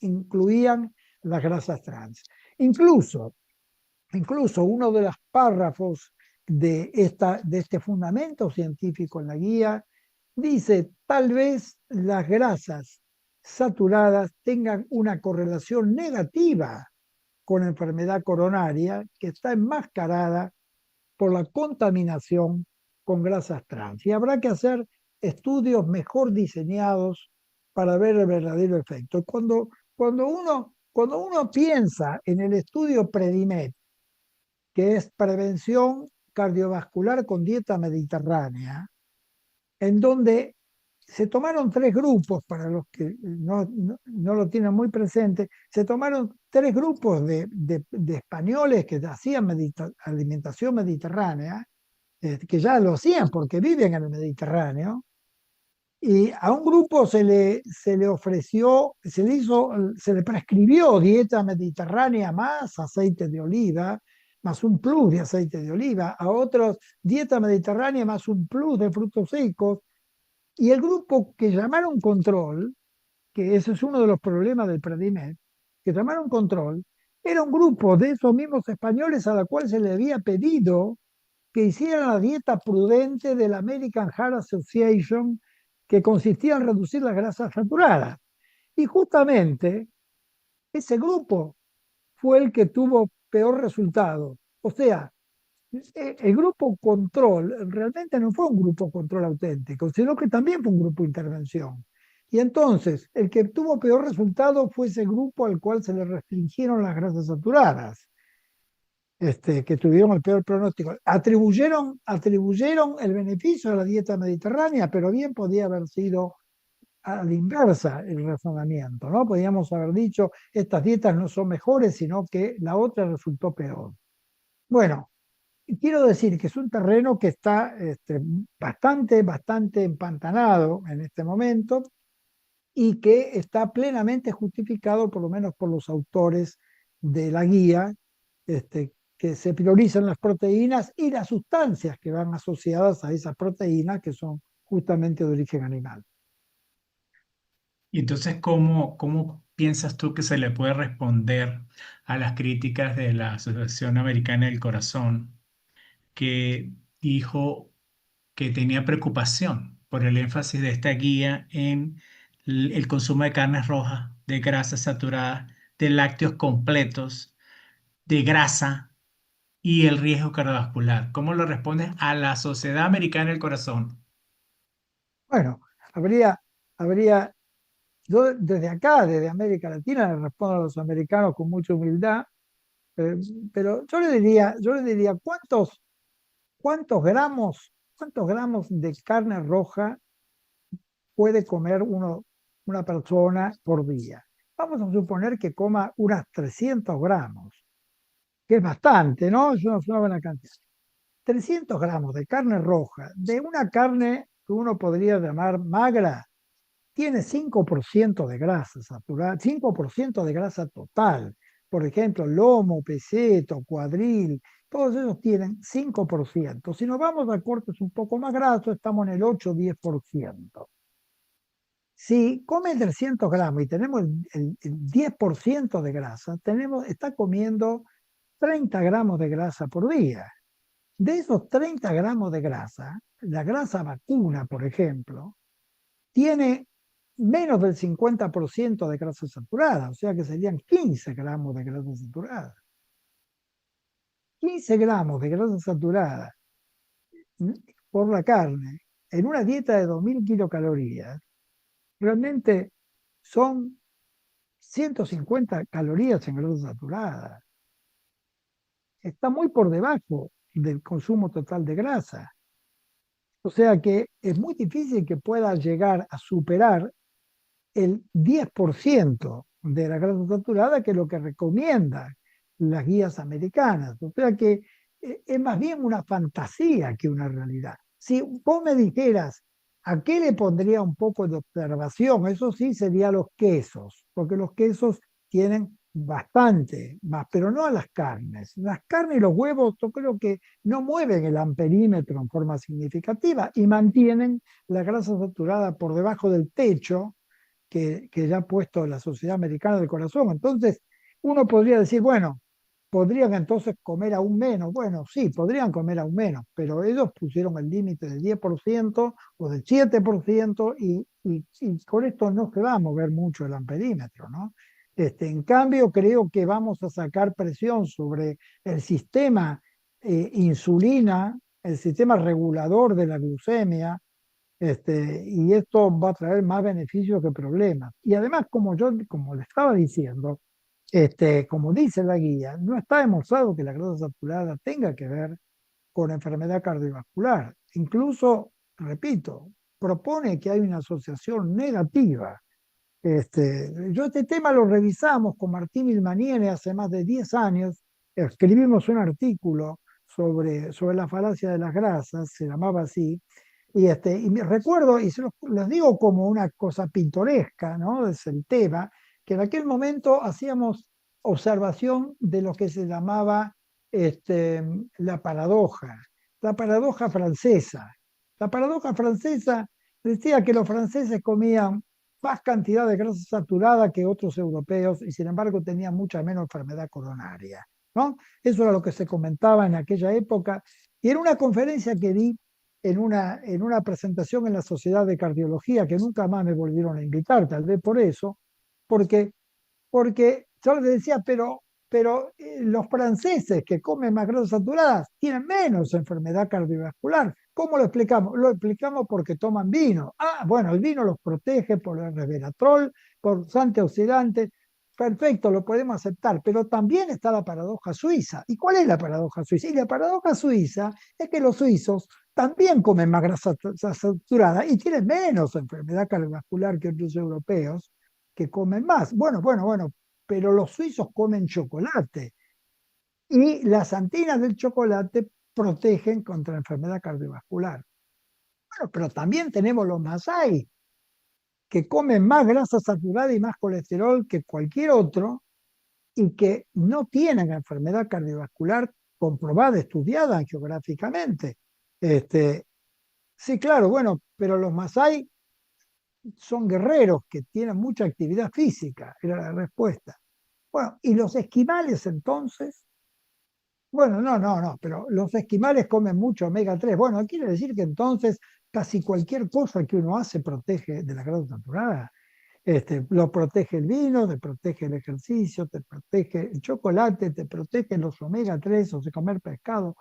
incluían las grasas trans. Incluso uno de los párrafos de este fundamento científico en la guía dice, tal vez las grasas saturadas tengan una correlación negativa con enfermedad coronaria que está enmascarada por la contaminación con grasas trans. Y habrá que hacer estudios mejor diseñados para ver el verdadero efecto. Cuando uno piensa en el estudio PREDIMED, que es prevención cardiovascular con dieta mediterránea, en donde se tomaron 3 grupos, para los que no lo tienen muy presente, se tomaron 3 grupos de españoles que hacían alimentación mediterránea, que ya lo hacían porque viven en el Mediterráneo, y a un grupo se le ofreció, se le prescribió dieta mediterránea más aceite de oliva, más un plus de aceite de oliva, a otros dieta mediterránea más un plus de frutos secos, y el grupo que llamaron control, que ese es uno de los problemas del PREDIMED, que llamaron control, era un grupo de esos mismos españoles a la cual se le había pedido que hicieran la dieta prudente de la American Heart Association, que consistía en reducir las grasas saturadas. Y justamente ese grupo fue el que tuvo peor resultado. O sea, el grupo control realmente no fue un grupo control auténtico, sino que también fue un grupo de intervención. Y entonces, el que tuvo peor resultado fue ese grupo al cual se le restringieron las grasas saturadas, que tuvieron el peor pronóstico. Atribuyeron el beneficio a la dieta mediterránea, pero bien podía haber sido a la inversa el razonamiento, ¿no? Podríamos haber dicho, estas dietas no son mejores, sino que la otra resultó peor. Bueno, quiero decir que es un terreno que está bastante empantanado en este momento y que está plenamente justificado, por lo menos por los autores de la guía, que se priorizan las proteínas y las sustancias que van asociadas a esas proteínas que son justamente de origen animal. Y entonces, ¿cómo piensas tú que se le puede responder a las críticas de la Asociación Americana del Corazón, que dijo que tenía preocupación por el énfasis de esta guía en el consumo de carnes rojas, de grasas saturadas, de lácteos completos, de grasa y el riesgo cardiovascular? ¿Cómo lo respondes a la Sociedad Americana del Corazón? Bueno, habría yo desde acá, desde América Latina, le respondo a los americanos con mucha humildad, eh, pero yo le diría, cuántos gramos de carne roja puede comer una persona por día? Vamos a suponer que coma unas 300 gramos, que es bastante, ¿no? Es una buena cantidad. 300 gramos de carne roja, de una carne que uno podría llamar magra, tiene 5% de grasa saturada, 5% de grasa total. Por ejemplo, lomo, peseto, cuadril, todos esos tienen 5%. Si nos vamos a cortes un poco más grasos, estamos en el 8-10%. Si come 300 gramos y tenemos el 10% de grasa, está comiendo 30 gramos de grasa por día. De esos 30 gramos de grasa, la grasa vacuna, por ejemplo, tiene menos del 50% de grasa saturada, o sea que serían 15 gramos de grasa saturada. 15 gramos de grasa saturada por la carne en una dieta de 2000 kilocalorías realmente son 150 calorías en grasa saturada. Está muy por debajo del consumo total de grasa. O sea que es muy difícil que pueda llegar a superar el 10% de la grasa saturada, que es lo que recomiendan las guías americanas. O sea que es más bien una fantasía que una realidad. Si vos me dijeras a qué le pondría un poco de observación, eso sí sería los quesos, porque los quesos tienen bastante más, pero no a las carnes. Las carnes y los huevos yo creo que no mueven el amperímetro en forma significativa y mantienen la grasa saturada por debajo del techo que ya ha puesto la Sociedad Americana del Corazón. Entonces, uno podría decir, bueno, podrían entonces comer aún menos. Bueno, sí, podrían comer aún menos, pero ellos pusieron el límite del 10% o del 7% y con esto no se va a mover mucho el amperímetro, ¿no? En cambio, creo que vamos a sacar presión sobre el sistema insulina, el sistema regulador de la glucemia, y esto va a traer más beneficios que problemas. Y además, como le estaba diciendo, como dice la guía, no está demostrado que la grasa saturada tenga que ver con enfermedad cardiovascular. Incluso, repito, propone que hay una asociación negativa. Yo este tema lo revisamos con Martín Ilmaniene hace más de 10 años. Escribimos un artículo sobre la falacia de las grasas, se llamaba así, y me recuerdo, y se los digo como una cosa pintoresca, ¿no? Es el tema, que en aquel momento hacíamos observación de lo que se llamaba la paradoja francesa. La paradoja francesa decía que los franceses comían más cantidad de grasa saturada que otros europeos y sin embargo tenían mucha menos enfermedad coronaria, ¿no? Eso era lo que se comentaba en aquella época y era una conferencia que di en una presentación en la Sociedad de Cardiología, que nunca más me volvieron a invitar, tal vez por eso, porque, porque yo les decía, pero los franceses que comen más grasas saturadas tienen menos enfermedad cardiovascular. ¿Cómo lo explicamos? Lo explicamos porque toman vino. Ah, bueno, el vino los protege por el resveratrol, por los antioxidantes. Perfecto, lo podemos aceptar, pero también está la paradoja suiza. ¿Y cuál es la paradoja suiza? Y la paradoja suiza es que los suizos también comen más grasa saturada y tienen menos enfermedad cardiovascular que otros europeos que comen más. Bueno, pero los suizos comen chocolate y las antinas del chocolate protegen contra la enfermedad cardiovascular. Bueno, pero también tenemos los masái, que comen más grasa saturada y más colesterol que cualquier otro y que no tienen enfermedad cardiovascular comprobada, estudiada geográficamente. Sí, claro, bueno, pero los masái son guerreros que tienen mucha actividad física, era la respuesta. Bueno, ¿y los esquimales entonces? Bueno, no, pero los esquimales comen mucho omega 3. Bueno, quiere decir que entonces casi cualquier cosa que uno hace protege de la grasa saturada. Lo protege el vino, te protege el ejercicio, te protege el chocolate, te protege los omega 3, o sea, comer pescado.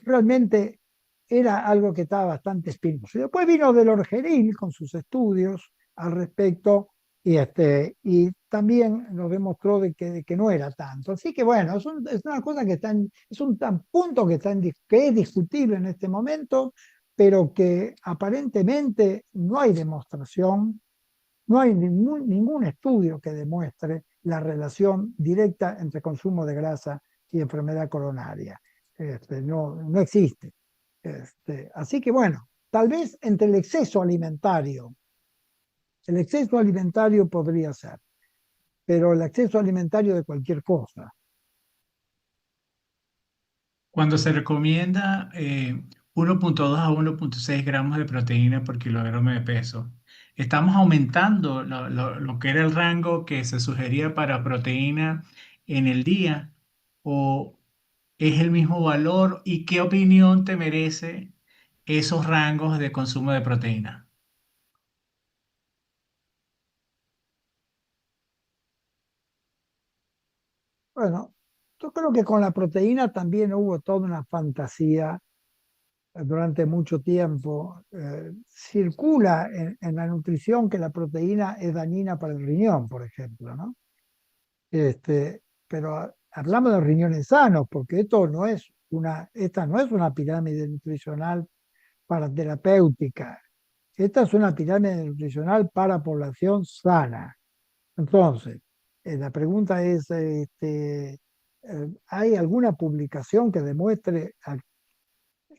Realmente era algo que estaba bastante espinoso. Y después vino Del Orgeril con sus estudios al respecto y también nos demostró de que no era tanto. Así que bueno, es una cosa que es un punto que es discutible en este momento, pero que aparentemente no hay demostración, no hay ningún estudio que demuestre la relación directa entre consumo de grasa y enfermedad coronaria. No existe. Así que bueno, tal vez entre el exceso alimentario podría ser, pero el exceso alimentario de cualquier cosa. Cuando se recomienda 1,2 a 1,6 gramos de proteína por kilogramo de peso, estamos aumentando lo que era el rango que se sugería para proteína en el día, o es el mismo valor, y qué opinión te merece esos rangos de consumo de proteína. Bueno, yo creo que con la proteína también hubo toda una fantasía durante mucho tiempo. Circula en la nutrición que la proteína es dañina para el riñón, por ejemplo, ¿no? Pero hablamos de riñones sanos, porque esta no es una pirámide nutricional para terapéutica. Esta es una pirámide nutricional para población sana. Entonces, la pregunta es, ¿hay alguna publicación que demuestre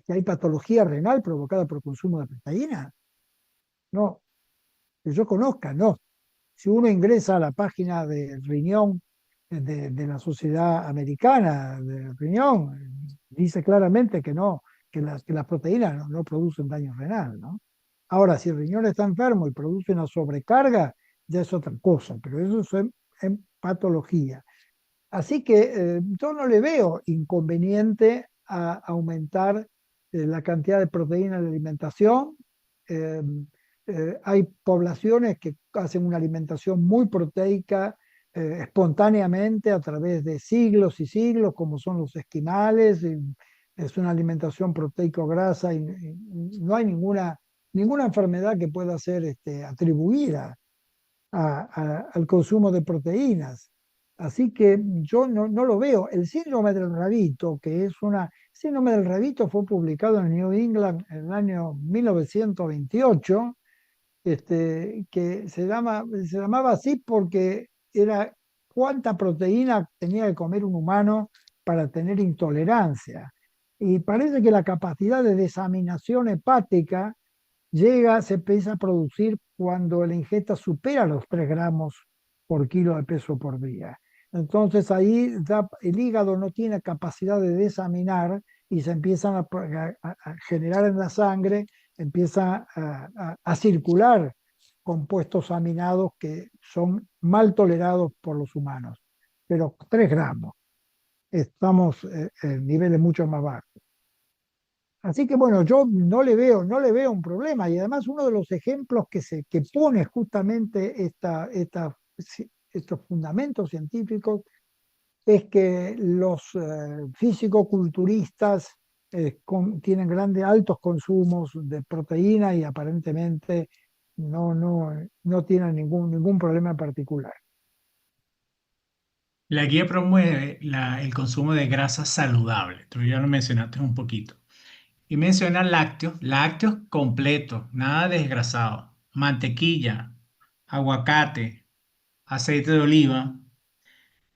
que hay patología renal provocada por consumo de proteína? No, que yo conozca, no. Si uno ingresa a la página de riñón de la Sociedad Americana de Riñón, dice claramente que no, que las proteínas no producen daño renal, ¿no? Ahora, si el riñón está enfermo y produce una sobrecarga, ya es otra cosa, pero eso es en patología. Así que yo no le veo inconveniente a aumentar la cantidad de proteína en la alimentación. Eh, Hay poblaciones que hacen una alimentación muy proteica espontáneamente a través de siglos y siglos, como son los esquimales. Es una alimentación proteico-grasa y no hay ninguna enfermedad que pueda ser atribuida al consumo de proteínas. Así que yo no lo veo. El síndrome del rabito, síndrome del rabito fue publicado en New England en el año 1928, que se llamaba así porque era cuánta proteína tenía que comer un humano para tener intolerancia. Y parece que la capacidad de desaminación hepática se empieza a producir cuando la ingesta supera los 3 gramos por kilo de peso por día. Entonces ahí el hígado no tiene capacidad de desaminar y se empiezan a generar en la sangre, empieza a circular compuestos aminados que son mal tolerados por los humanos. Pero 3 gramos, estamos en niveles mucho más bajos. Así que bueno, yo no le veo un problema. Y además uno de los ejemplos que pone justamente estos fundamentos científicos es que los físico-culturistas tienen altos consumos de proteína y aparentemente no tienen ningún problema particular. La guía promueve el consumo de grasa saludable. Tú ya lo mencionaste un poquito. Y menciona lácteos completos, nada desgrasado, mantequilla, aguacate, aceite de oliva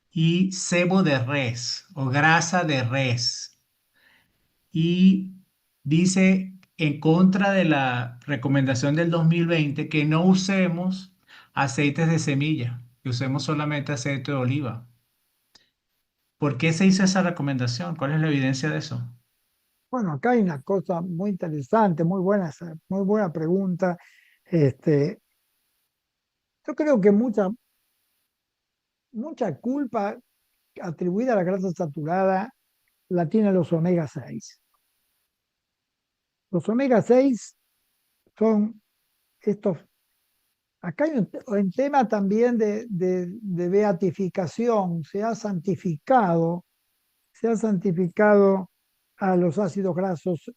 y sebo de res o grasa de res. Y dice en contra de la recomendación del 2020 que no usemos aceites de semilla, que usemos solamente aceite de oliva. ¿Por qué se hizo esa recomendación? ¿Cuál es la evidencia de eso? Bueno, acá hay una cosa muy interesante, muy buena pregunta. Este, yo creo que mucha culpa atribuida a la grasa saturada la tienen los omega 6. Los omega 6 son estos. Acá hay un tema también de beatificación. Se ha santificado a los ácidos grasos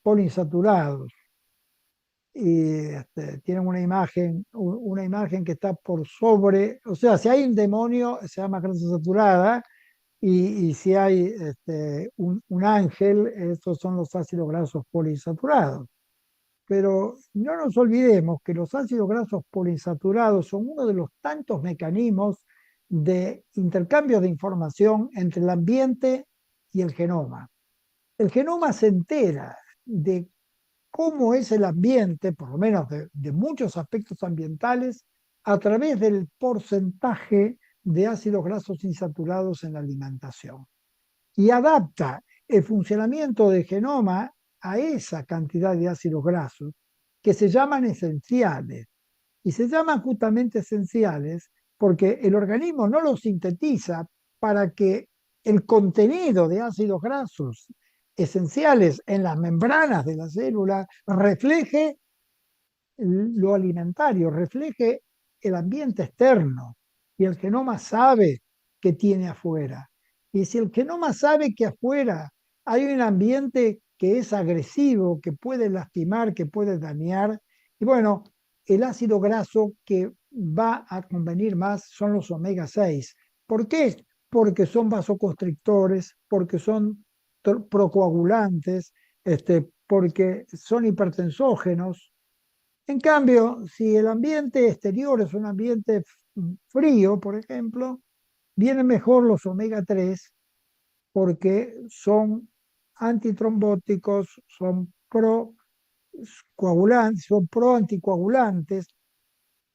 poliinsaturados. Y tienen una imagen que está por sobre, o sea, si hay un demonio se llama grasa saturada, y si hay un ángel, estos son los ácidos grasos poliinsaturados. Pero no nos olvidemos que los ácidos grasos poliinsaturados son uno de los tantos mecanismos de intercambio de información entre el ambiente y el genoma. El genoma se entera de cómo es el ambiente, por lo menos de muchos aspectos ambientales, a través del porcentaje de ácidos grasos insaturados en la alimentación. Y adapta el funcionamiento del genoma a esa cantidad de ácidos grasos que se llaman esenciales. Y se llaman justamente esenciales porque el organismo no los sintetiza para que el contenido de ácidos grasos esenciales en las membranas de la célula refleje lo alimentario, refleje el ambiente externo. Y el genoma sabe que tiene afuera. Y si el genoma sabe que afuera hay un ambiente que es agresivo, que puede lastimar, que puede dañar, y bueno, el ácido graso que va a convenir más son los omega 6, ¿Por qué? Porque son vasoconstrictores, porque son procoagulantes, porque son hipertensógenos. En cambio, si el ambiente exterior es un ambiente frío, por ejemplo, vienen mejor los omega 3 porque son antitrombóticos, son procoagulantes, son proanticoagulantes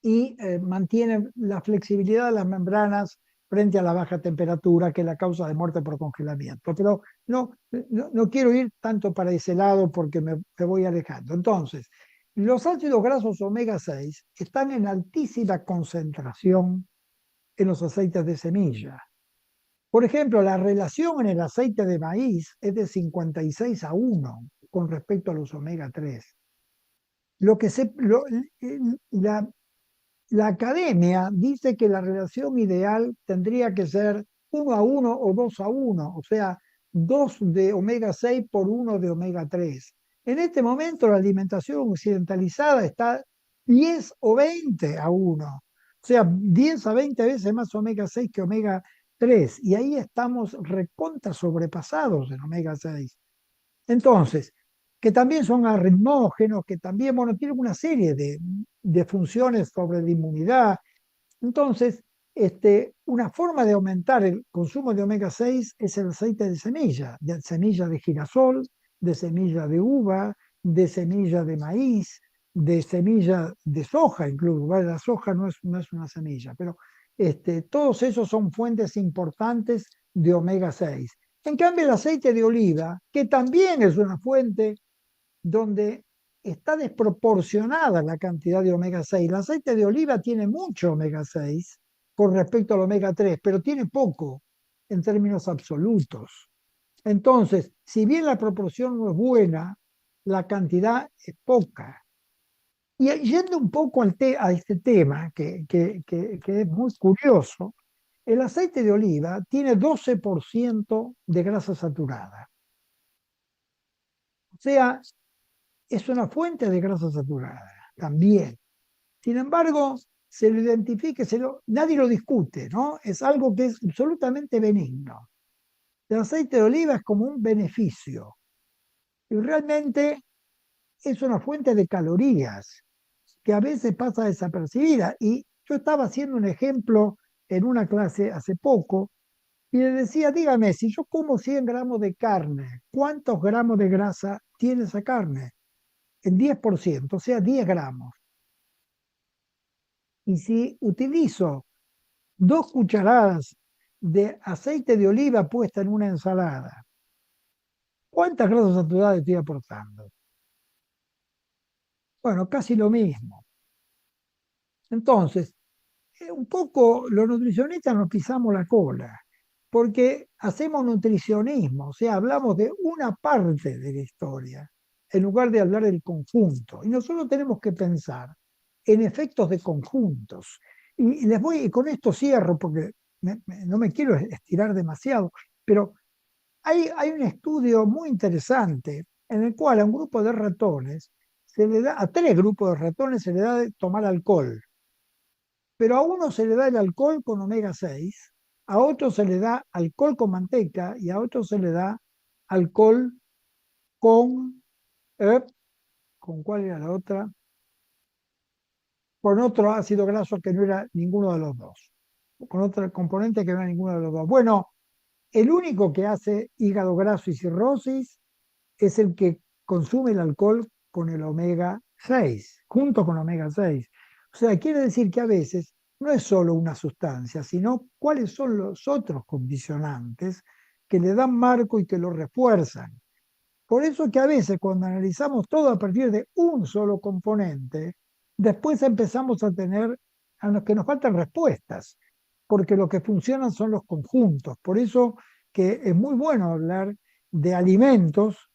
y mantienen la flexibilidad de las membranas frente a la baja temperatura, que es la causa de muerte por congelamiento. Pero no quiero ir tanto para ese lado porque me voy alejando. Entonces, los ácidos grasos omega 6 están en altísima concentración en los aceites de semilla. Por ejemplo, la relación en el aceite de maíz es de 56:1 con respecto a los omega 3. La academia dice que la relación ideal tendría que ser 1:1 o 2:1, o sea, 2 de omega 6 por 1 de omega 3. En este momento la alimentación occidentalizada está 10 o 20:1, o sea, 10 a 20 veces más omega 6 que omega 3, y ahí estamos recontra sobrepasados en omega 6. Entonces, que también son arritmógenos, que también, bueno, tienen una serie de funciones sobre la inmunidad. Entonces, una forma de aumentar el consumo de omega 6 es el aceite de semilla de girasol, de semilla de uva, de semilla de maíz, de semilla de soja incluso. Bueno, la soja no es una semilla, pero todos esos son fuentes importantes de omega 6. En cambio, el aceite de oliva, que también es una fuente donde está desproporcionada la cantidad de omega 6. El aceite de oliva tiene mucho omega 6 con respecto al omega 3, pero tiene poco en términos absolutos. Entonces, si bien la proporción no es buena, la cantidad es poca. Y yendo un poco a este tema, que es muy curioso, el aceite de oliva tiene 12% de grasa saturada. O sea, es una fuente de grasa saturada también. Sin embargo, se lo identifica, nadie lo discute, ¿no? Es algo que es absolutamente benigno. El aceite de oliva es como un beneficio y realmente es una fuente de calorías que a veces pasa desapercibida. Y yo estaba haciendo un ejemplo en una clase hace poco y le decía, dígame, si yo como 100 gramos de carne, ¿cuántos gramos de grasa tiene esa carne? El 10%, o sea, 10 gramos. Y si utilizo 2 cucharadas de aceite de oliva puesta en una ensalada, ¿cuántas grasas saturadas estoy aportando? Bueno, casi lo mismo. Entonces, un poco los nutricionistas nos pisamos la cola, porque hacemos nutricionismo, o sea, hablamos de una parte de la historia, en lugar de hablar del conjunto. Y nosotros tenemos que pensar en efectos de conjuntos. Y con esto cierro, porque no me quiero estirar demasiado, pero hay un estudio muy interesante en el cual a un grupo de ratones a 3 grupos de ratones se le da de tomar alcohol. Pero a uno se le da el alcohol con omega 6, a otro se le da alcohol con manteca y a otro se le da alcohol con, ¿con cuál era la otra? Con otro ácido graso que no era ninguno de los dos, con otro componente que no era ninguno de los dos. Bueno, el único que hace hígado graso y cirrosis es el que consume el alcohol con el omega 6, junto con omega 6. O sea, quiere decir que a veces no es solo una sustancia, sino cuáles son los otros condicionantes que le dan marco y que lo refuerzan. Por eso que a veces cuando analizamos todo a partir de un solo componente, después empezamos a tener a los que nos faltan respuestas, porque lo que funcionan son los conjuntos. Por eso que es muy bueno hablar de alimentos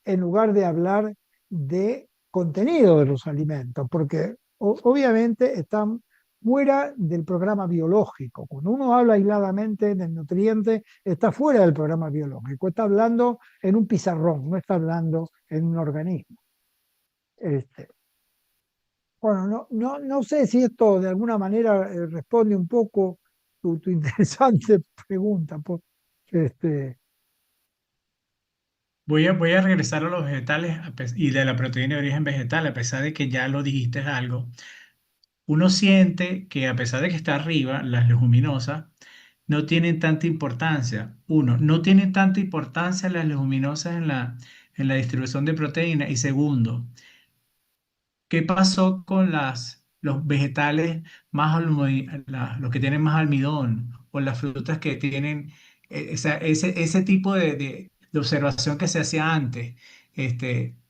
en lugar de hablar de contenido de los alimentos, porque obviamente están fuera del programa biológico. Cuando uno habla aisladamente del nutriente, está fuera del programa biológico, está hablando en un pizarrón, no está hablando en un organismo. Bueno, no sé si esto de alguna manera responde un poco tu interesante pregunta. Este, Voy a regresar a los vegetales y de la proteína de origen vegetal, a pesar de que ya lo dijiste algo. Uno siente que a pesar de que está arriba, las leguminosas no tienen tanta importancia. Uno, no tienen tanta importancia las leguminosas en la distribución de proteína. Y segundo, ¿qué pasó con los vegetales los que tienen más almidón o las frutas que tienen ese tipo de observación que se hacía antes,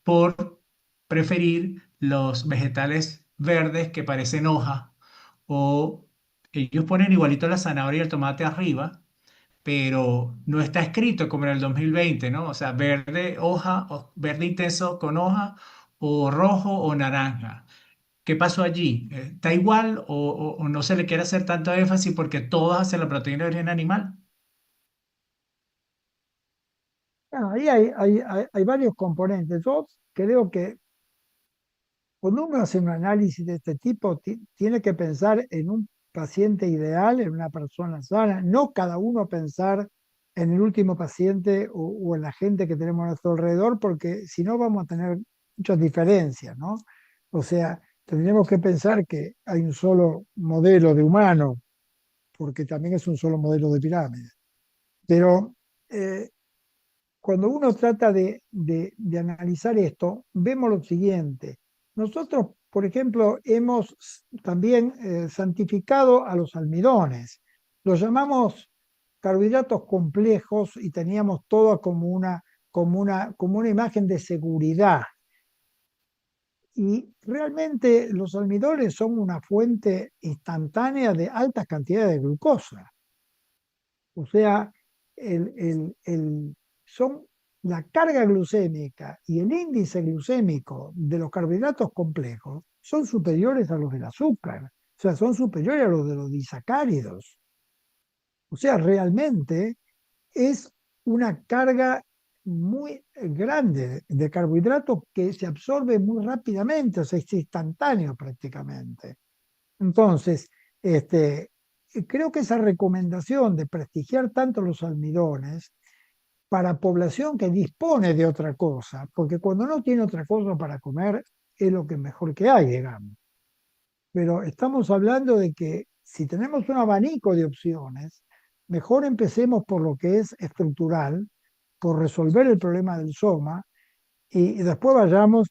por preferir los vegetales verdes que parecen hoja o ellos ponen igualito la zanahoria y el tomate arriba, pero no está escrito como en el 2020, ¿no? O sea, verde hoja, o verde intenso con hoja o rojo o naranja. ¿Qué pasó allí? ¿Está igual o no se le quiere hacer tanto énfasis porque todos hacen la proteína de origen animal? bueno, ahí hay varios componentes. Yo creo que cuando uno hace un análisis de este tipo, tiene que pensar en un paciente ideal, en una persona sana, no cada uno pensar en el último paciente o en la gente que tenemos a nuestro alrededor, porque si no vamos a tener muchas diferencias, ¿no? O sea, tendríamos que pensar que hay un solo modelo de humano, porque también es un solo modelo de pirámide. Pero eh, cuando uno trata de analizar esto, vemos lo siguiente. Nosotros, por ejemplo, hemos también santificado a los almidones. Los llamamos carbohidratos complejos y teníamos todo como una imagen de seguridad. Y realmente los almidones son una fuente instantánea de altas cantidades de glucosa. O sea, son la carga glucémica y el índice glucémico de los carbohidratos complejos son superiores a los del azúcar, o sea, son superiores a los de los disacáridos. O sea, realmente es una carga muy grande de carbohidratos que se absorbe muy rápidamente, o sea, es instantáneo prácticamente. Entonces, creo que esa recomendación de prestigiar tanto los almidones para población que dispone de otra cosa, porque cuando no tiene otra cosa para comer, es lo que mejor que hay, digamos. Pero estamos hablando de que si tenemos un abanico de opciones, mejor empecemos por lo que es estructural, por resolver el problema del soma, y después vayamos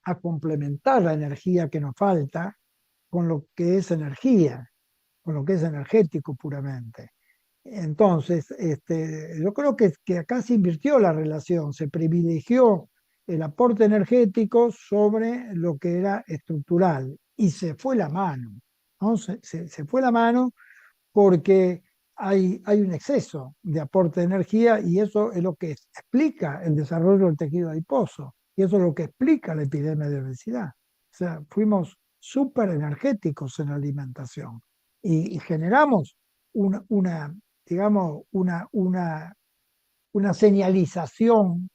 a complementar la energía que nos falta con lo que es energía, con lo que es energético puramente. Entonces, yo creo que acá se invirtió la relación, se privilegió el aporte energético sobre lo que era estructural y se fue la mano, ¿no? Se fue la mano porque hay un exceso de aporte de energía y eso es lo que explica el desarrollo del tejido adiposo y eso es lo que explica la epidemia de obesidad. O sea, fuimos súper energéticos en la alimentación y generamos una, digamos, una señalización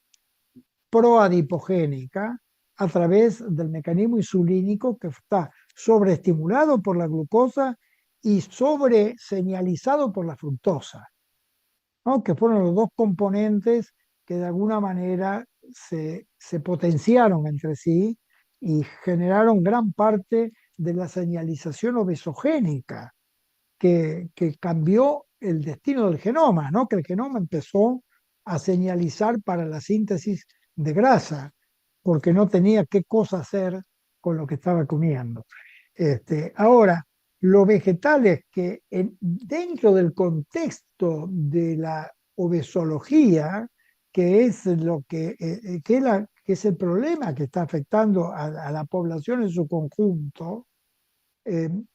proadipogénica a través del mecanismo insulínico que está sobreestimulado por la glucosa y sobreseñalizado por la fructosa, ¿no? Que fueron los dos componentes que de alguna manera se potenciaron entre sí y generaron gran parte de la señalización obesogénica que cambió el destino del genoma, ¿no? Que el genoma empezó a señalizar para la síntesis de grasa, porque no tenía qué cosa hacer con lo que estaba comiendo. Ahora, los vegetales que dentro del contexto de la obesología, que es lo que es el problema que está afectando a la población en su conjunto,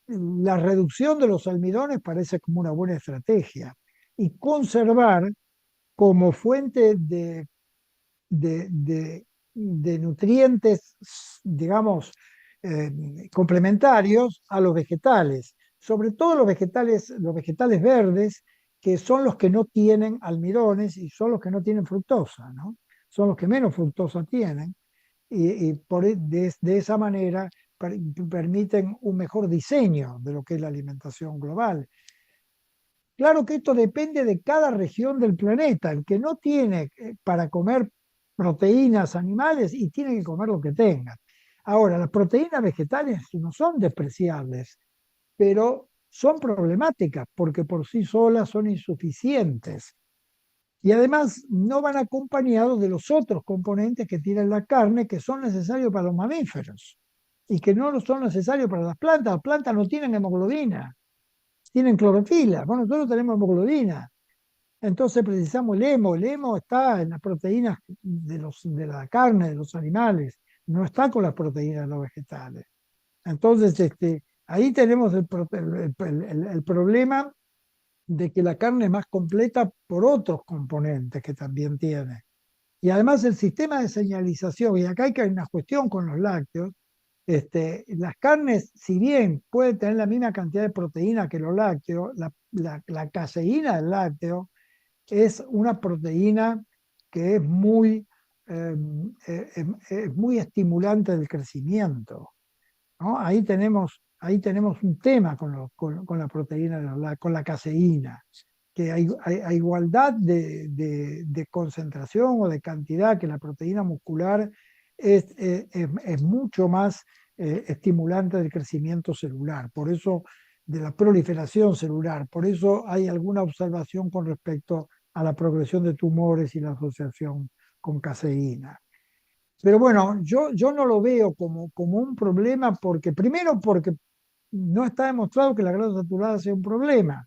la reducción de los almidones parece como una buena estrategia y conservar como fuente de nutrientes, digamos, complementarios a los vegetales, sobre todo los vegetales verdes, que son los que no tienen almidones y son los que no tienen fructosa, ¿no? Son los que menos fructosa tienen de esa manera permiten un mejor diseño de lo que es la alimentación global. Claro que esto depende de cada región del planeta. El que no tiene para comer proteínas animales y tiene que comer lo que tenga. Ahora, las proteínas vegetales no son despreciables, pero son problemáticas porque por sí solas son insuficientes. Y además no van acompañados de los otros componentes que tiene la carne que son necesarios para los mamíferos y que no son necesarios para las plantas. Las plantas no tienen hemoglobina, tienen clorofila. Bueno, nosotros tenemos hemoglobina. Entonces precisamos el hemo. El hemo está en las proteínas de la carne, de los animales, no está con las proteínas de los vegetales. Entonces, ahí tenemos el problema de que la carne es más completa por otros componentes que también tiene. Y además el sistema de señalización, y acá hay que hay una cuestión con los lácteos, las carnes, si bien pueden tener la misma cantidad de proteína que los lácteos, la caseína del lácteo es una proteína que eh, es muy estimulante del crecimiento, ¿no? Ahí tenemos un tema con la proteína, con la caseína, que a igualdad de concentración o de cantidad que la proteína muscular es mucho más estimulante del crecimiento celular, por eso de la proliferación celular, por eso hay alguna observación con respecto a la progresión de tumores y la asociación con caseína. Pero bueno, yo no lo veo como un problema porque, primero, porque no está demostrado que la grasa saturada sea un problema,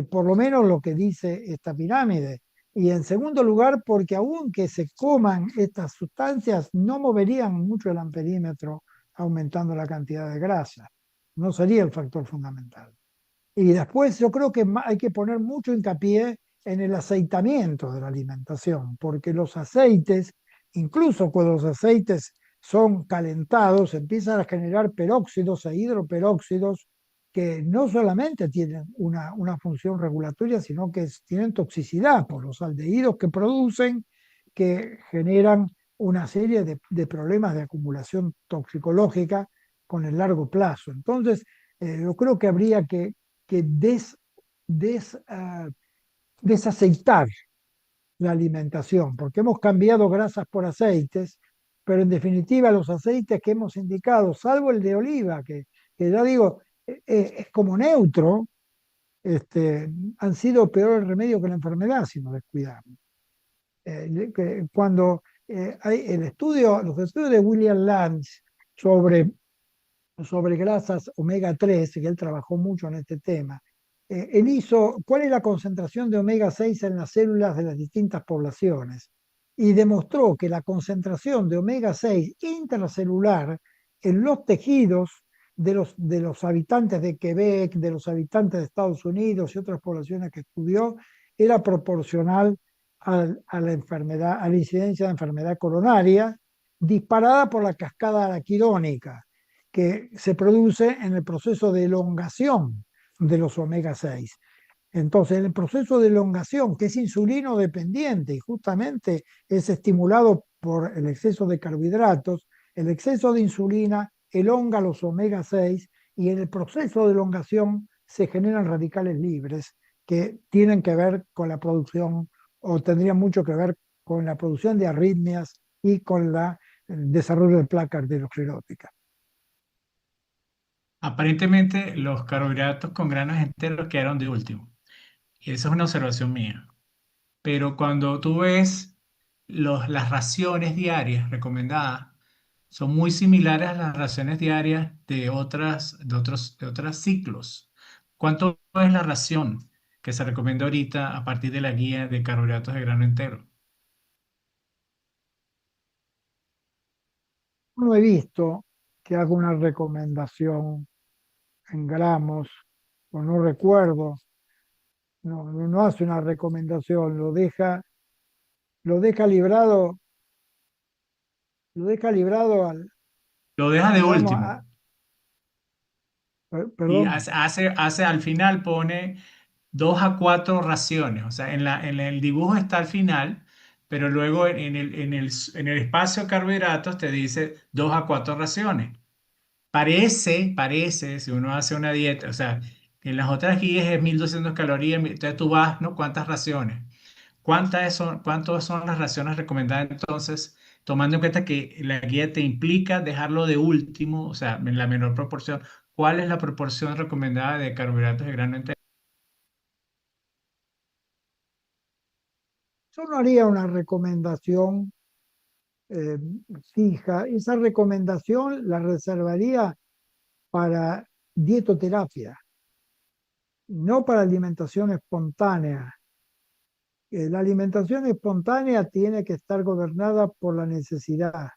por lo menos lo que dice esta pirámide. Y en segundo lugar, porque aunque se coman estas sustancias, no moverían mucho el amperímetro aumentando la cantidad de grasa. No sería el factor fundamental. Y después yo creo que hay que poner mucho hincapié en el aceitamiento de la alimentación, porque los aceites, incluso cuando los aceites son calentados, empiezan a generar peróxidos e hidroperóxidos que no solamente tienen una función regulatoria, sino que tienen toxicidad por los aldehídos que producen, que generan una serie de problemas de acumulación toxicológica con el largo plazo. Entonces, yo creo que habría que desaceitar la alimentación, porque hemos cambiado grasas por aceites, pero en definitiva los aceites que hemos indicado, salvo el de oliva, que ya digo, es como neutro, han sido peor el remedio que la enfermedad si nos descuidamos. Cuando hay los estudios de William Lange sobre grasas omega 3, que él trabajó mucho en este tema, él hizo cuál es la concentración de omega 6 en las células de las distintas poblaciones y demostró que la concentración de omega 6 intracelular en los tejidos de los habitantes de Quebec, de los habitantes de Estados Unidos y otras poblaciones que estudió, era proporcional a la enfermedad, a la incidencia de enfermedad coronaria disparada por la cascada araquidónica que se produce en el proceso de elongación de los omega 6. Entonces, el proceso de elongación, que es insulino dependiente y justamente es estimulado por el exceso de carbohidratos, el exceso de insulina elonga los omega 6 y en el proceso de elongación se generan radicales libres que tienen que ver con la producción o tendrían mucho que ver con la producción de arritmias y con el desarrollo de placa arteriosclerótica. Aparentemente los carbohidratos con granos enteros quedaron de último. Y esa es una observación mía. Pero cuando tú ves las raciones diarias recomendadas, son muy similares a las raciones diarias de otros ciclos. ¿Cuánto es la ración que se recomienda ahorita a partir de la guía de carbohidratos de grano entero? No he visto que haga una recomendación en gramos, o no recuerdo, no hace una recomendación, lo deja librado al, Lo deja de digamos, último. Y perdón. hace al final pone 2 a 4 raciones. O sea, en el dibujo está al final, pero luego en el espacio de carbohidratos te dice 2 a 4 raciones. Parece, si uno hace una dieta, o sea, En las otras guías es 1200 calorías, entonces tú vas, ¿no? ¿Cuántas raciones? ¿Cuántas son las raciones recomendadas entonces, tomando en cuenta que la guía te implica dejarlo de último, o sea, en la menor proporción? ¿Cuál es la proporción recomendada de carbohidratos de grano entero? Yo no haría una recomendación eh, fija. Esa recomendación la reservaría para dietoterapia, no para alimentación espontánea. La alimentación espontánea tiene que estar gobernada por la necesidad.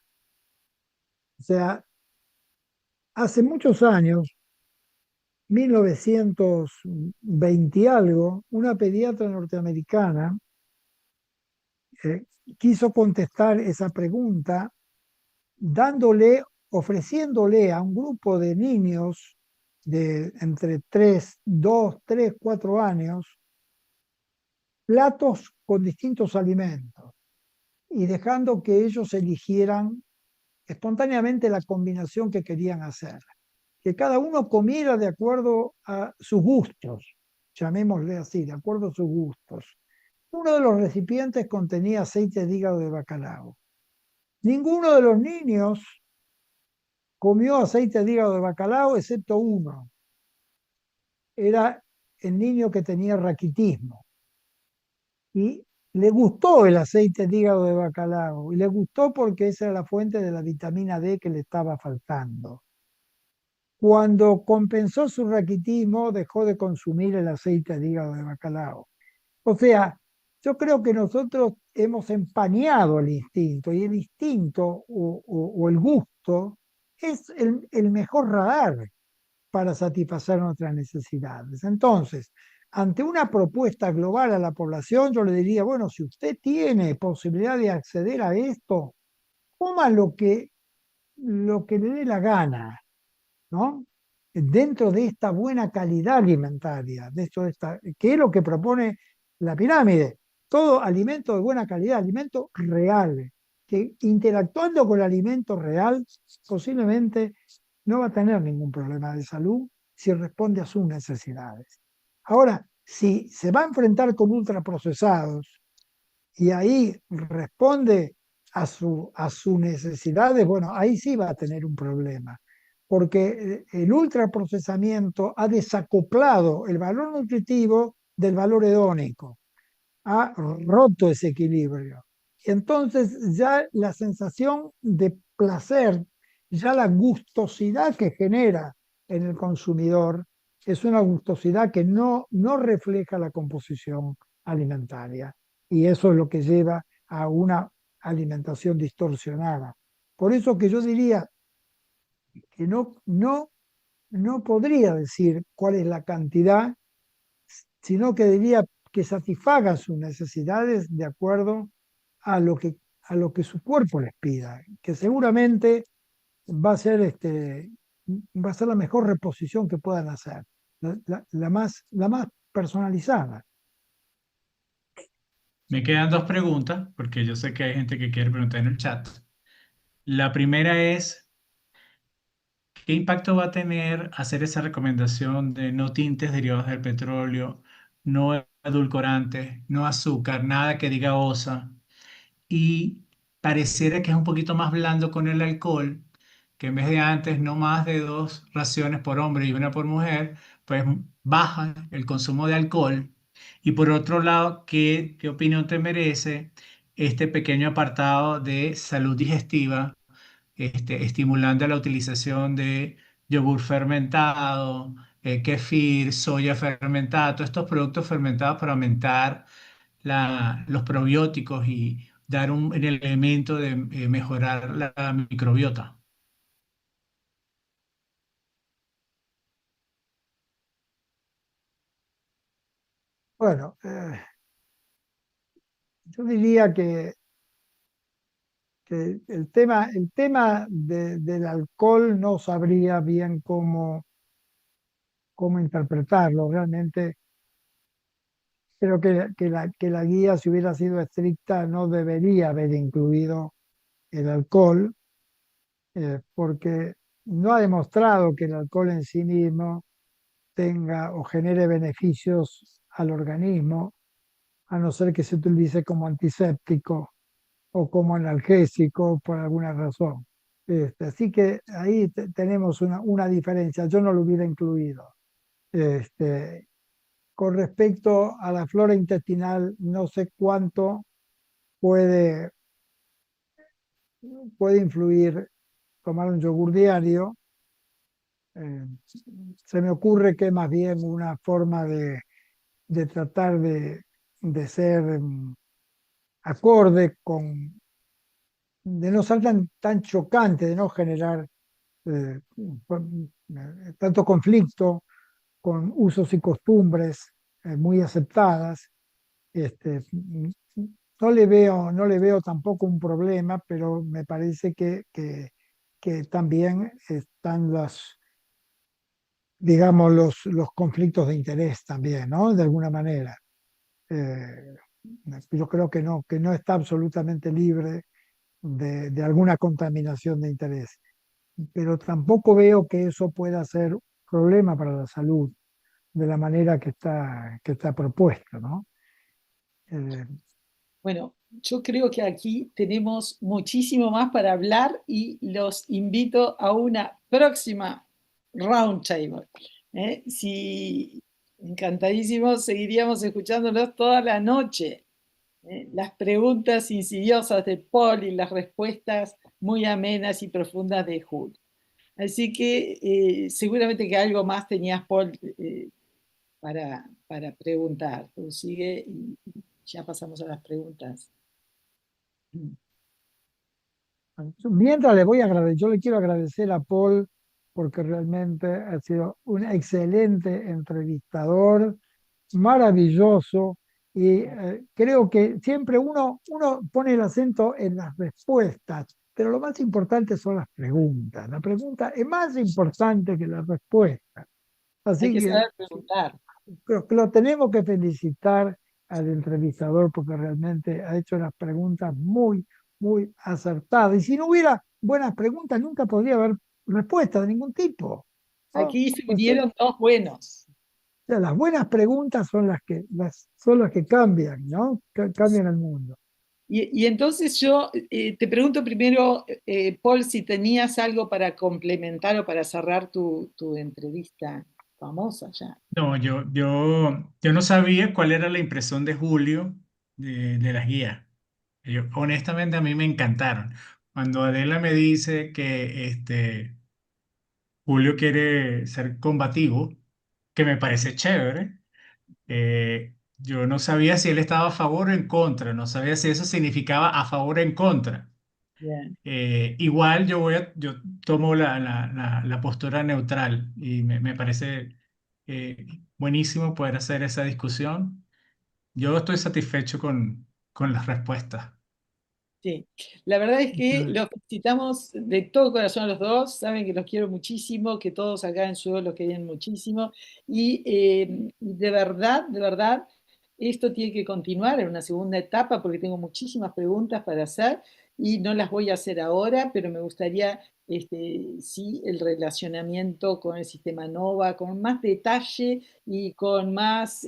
O sea, hace muchos años, 1920 y algo, una pediatra norteamericana eh, quiso contestar esa pregunta dándole, ofreciéndole a un grupo de niños de entre 3 2 3 4 años platos con distintos alimentos y dejando que ellos eligieran espontáneamente la combinación que querían hacer. Que cada uno comiera de acuerdo a sus gustos, llamémosle así, de acuerdo a sus gustos. Uno de los recipientes contenía aceite de hígado de bacalao. Ninguno de los niños comió aceite de hígado de bacalao excepto uno. Era el niño que tenía raquitismo. Y le gustó el aceite de hígado de bacalao. Y le gustó porque esa era la fuente de la vitamina D que le estaba faltando. Cuando compensó su raquitismo, dejó de consumir el aceite de hígado de bacalao. O sea, yo creo que nosotros hemos empañado el instinto y el instinto o el gusto es el mejor radar para satisfacer nuestras necesidades. Entonces, ante una propuesta global a la población, yo le diría, bueno, si usted tiene posibilidad de acceder a esto, coma lo que le dé la gana, ¿no? Dentro de esta buena calidad alimentaria, que es lo que propone la pirámide. Todo alimento de buena calidad, alimento real, que interactuando con el alimento real posiblemente no va a tener ningún problema de salud si responde a sus necesidades. Ahora, si se va a enfrentar con ultraprocesados y ahí responde a sus necesidades, bueno, ahí sí va a tener un problema, porque el ultraprocesamiento ha desacoplado el valor nutritivo del valor hedónico, ha roto ese equilibrio. Y entonces ya la sensación de placer, ya la gustosidad que genera en el consumidor es una gustosidad que no refleja la composición alimentaria. Y eso es lo que lleva a una alimentación distorsionada. Por eso que yo diría que no podría decir cuál es la cantidad, sino que diría que satisfaga sus necesidades de acuerdo a a lo que su cuerpo les pida, que seguramente va a ser, va a ser la mejor reposición que puedan hacer, la más personalizada. Me quedan dos preguntas, porque yo sé que hay gente que quiere preguntar en el chat. La primera es, ¿qué impacto va a tener hacer esa recomendación de no tintes derivados del petróleo, no edulcorantes, no azúcar, nada que diga osa? Y pareciera que es un poquito más blando con el alcohol, que en vez de antes no más de 2 raciones por hombre y una por mujer, pues baja el consumo de alcohol. Y por otro lado, ¿qué opinión te merece este pequeño apartado de salud digestiva, estimulando la utilización de yogur fermentado, kefir, soya fermentada, todos estos productos fermentados para aumentar los probióticos y dar un elemento de mejorar la microbiota? Bueno, yo diría que el tema del alcohol no sabría bien cómo interpretarlo. Realmente creo que la guía, si hubiera sido estricta, no debería haber incluido el alcohol, porque no ha demostrado que el alcohol en sí mismo tenga o genere beneficios al organismo, a no ser que se utilice como antiséptico o como analgésico por alguna razón. Así que ahí tenemos una diferencia. Yo no lo hubiera incluido. Este, con respecto a la flora intestinal, no sé cuánto puede, puede influir tomar un yogur diario. Eh, Se me ocurre que más bien una forma de tratar de ser acorde con, de no ser tan chocante, de no generar eh, tanto conflicto con usos y costumbres muy aceptadas. Este, no le veo tampoco un problema, pero me parece que también están digamos, los conflictos de interés también, ¿no? De alguna manera. Eh, yo creo que no está absolutamente libre de alguna contaminación de interés, pero tampoco veo que eso pueda ser problema para la salud de la manera que está propuesto, ¿no? Eh, Bueno, yo creo que aquí tenemos muchísimo más para hablar y los invito a una próxima roundtable. Sí, encantadísimos, seguiríamos escuchándolos toda la noche. Las preguntas insidiosas de Paul y las respuestas muy amenas y profundas de Julio. Así que seguramente que algo más tenías, Paul, para preguntar. Tú sigue y ya pasamos a las preguntas. Mientras le voy a agradecer, yo le quiero agradecer a Paul porque realmente ha sido un excelente entrevistador, maravilloso, y creo que siempre uno pone el acento en las respuestas, pero lo más importante son las preguntas. La pregunta es más importante que la respuesta. Hay Así que que saber preguntar. creo que lo tenemos que felicitar al entrevistador porque realmente ha hecho unas preguntas muy acertadas. Y si no hubiera buenas preguntas, nunca podría haber respuesta de ningún tipo, ¿no? Aquí se O sea, vinieron dos buenos. las buenas preguntas son son las que cambian, ¿no? Cambian el mundo. Y entonces yo te pregunto primero, Paul, si tenías algo para complementar o para cerrar tu entrevista famosa ya. No, yo no sabía cuál era la impresión de Julio de las guías. Honestamente, a mí me encantaron. Cuando Adela me dice que Julio quiere ser combativo, que me parece chévere, yo no sabía si él estaba a favor o en contra, no sabía si eso significaba a favor o en contra. Bien. Igual yo tomo la postura neutral y me parece buenísimo poder hacer esa discusión. Yo estoy satisfecho con las respuestas. Sí, la verdad es que Entonces, los felicitamos de todo corazón a los dos, saben que los quiero muchísimo, que todos acá en Sudo los quieren muchísimo y de verdad, esto tiene que continuar en una segunda etapa porque tengo muchísimas preguntas para hacer y no las voy a hacer ahora, pero me gustaría, sí, el relacionamiento con el sistema NOVA, con más detalle y con más...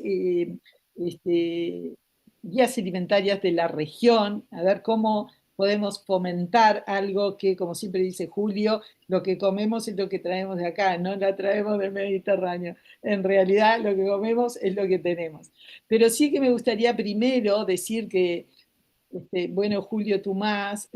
este, guías alimentarias de la región, a ver cómo podemos fomentar algo que, como siempre dice Julio, lo que comemos es lo que traemos de acá, no la traemos del Mediterráneo. En realidad lo que comemos es lo que tenemos. Pero sí que me gustaría primero decir que, bueno, Julio, tú más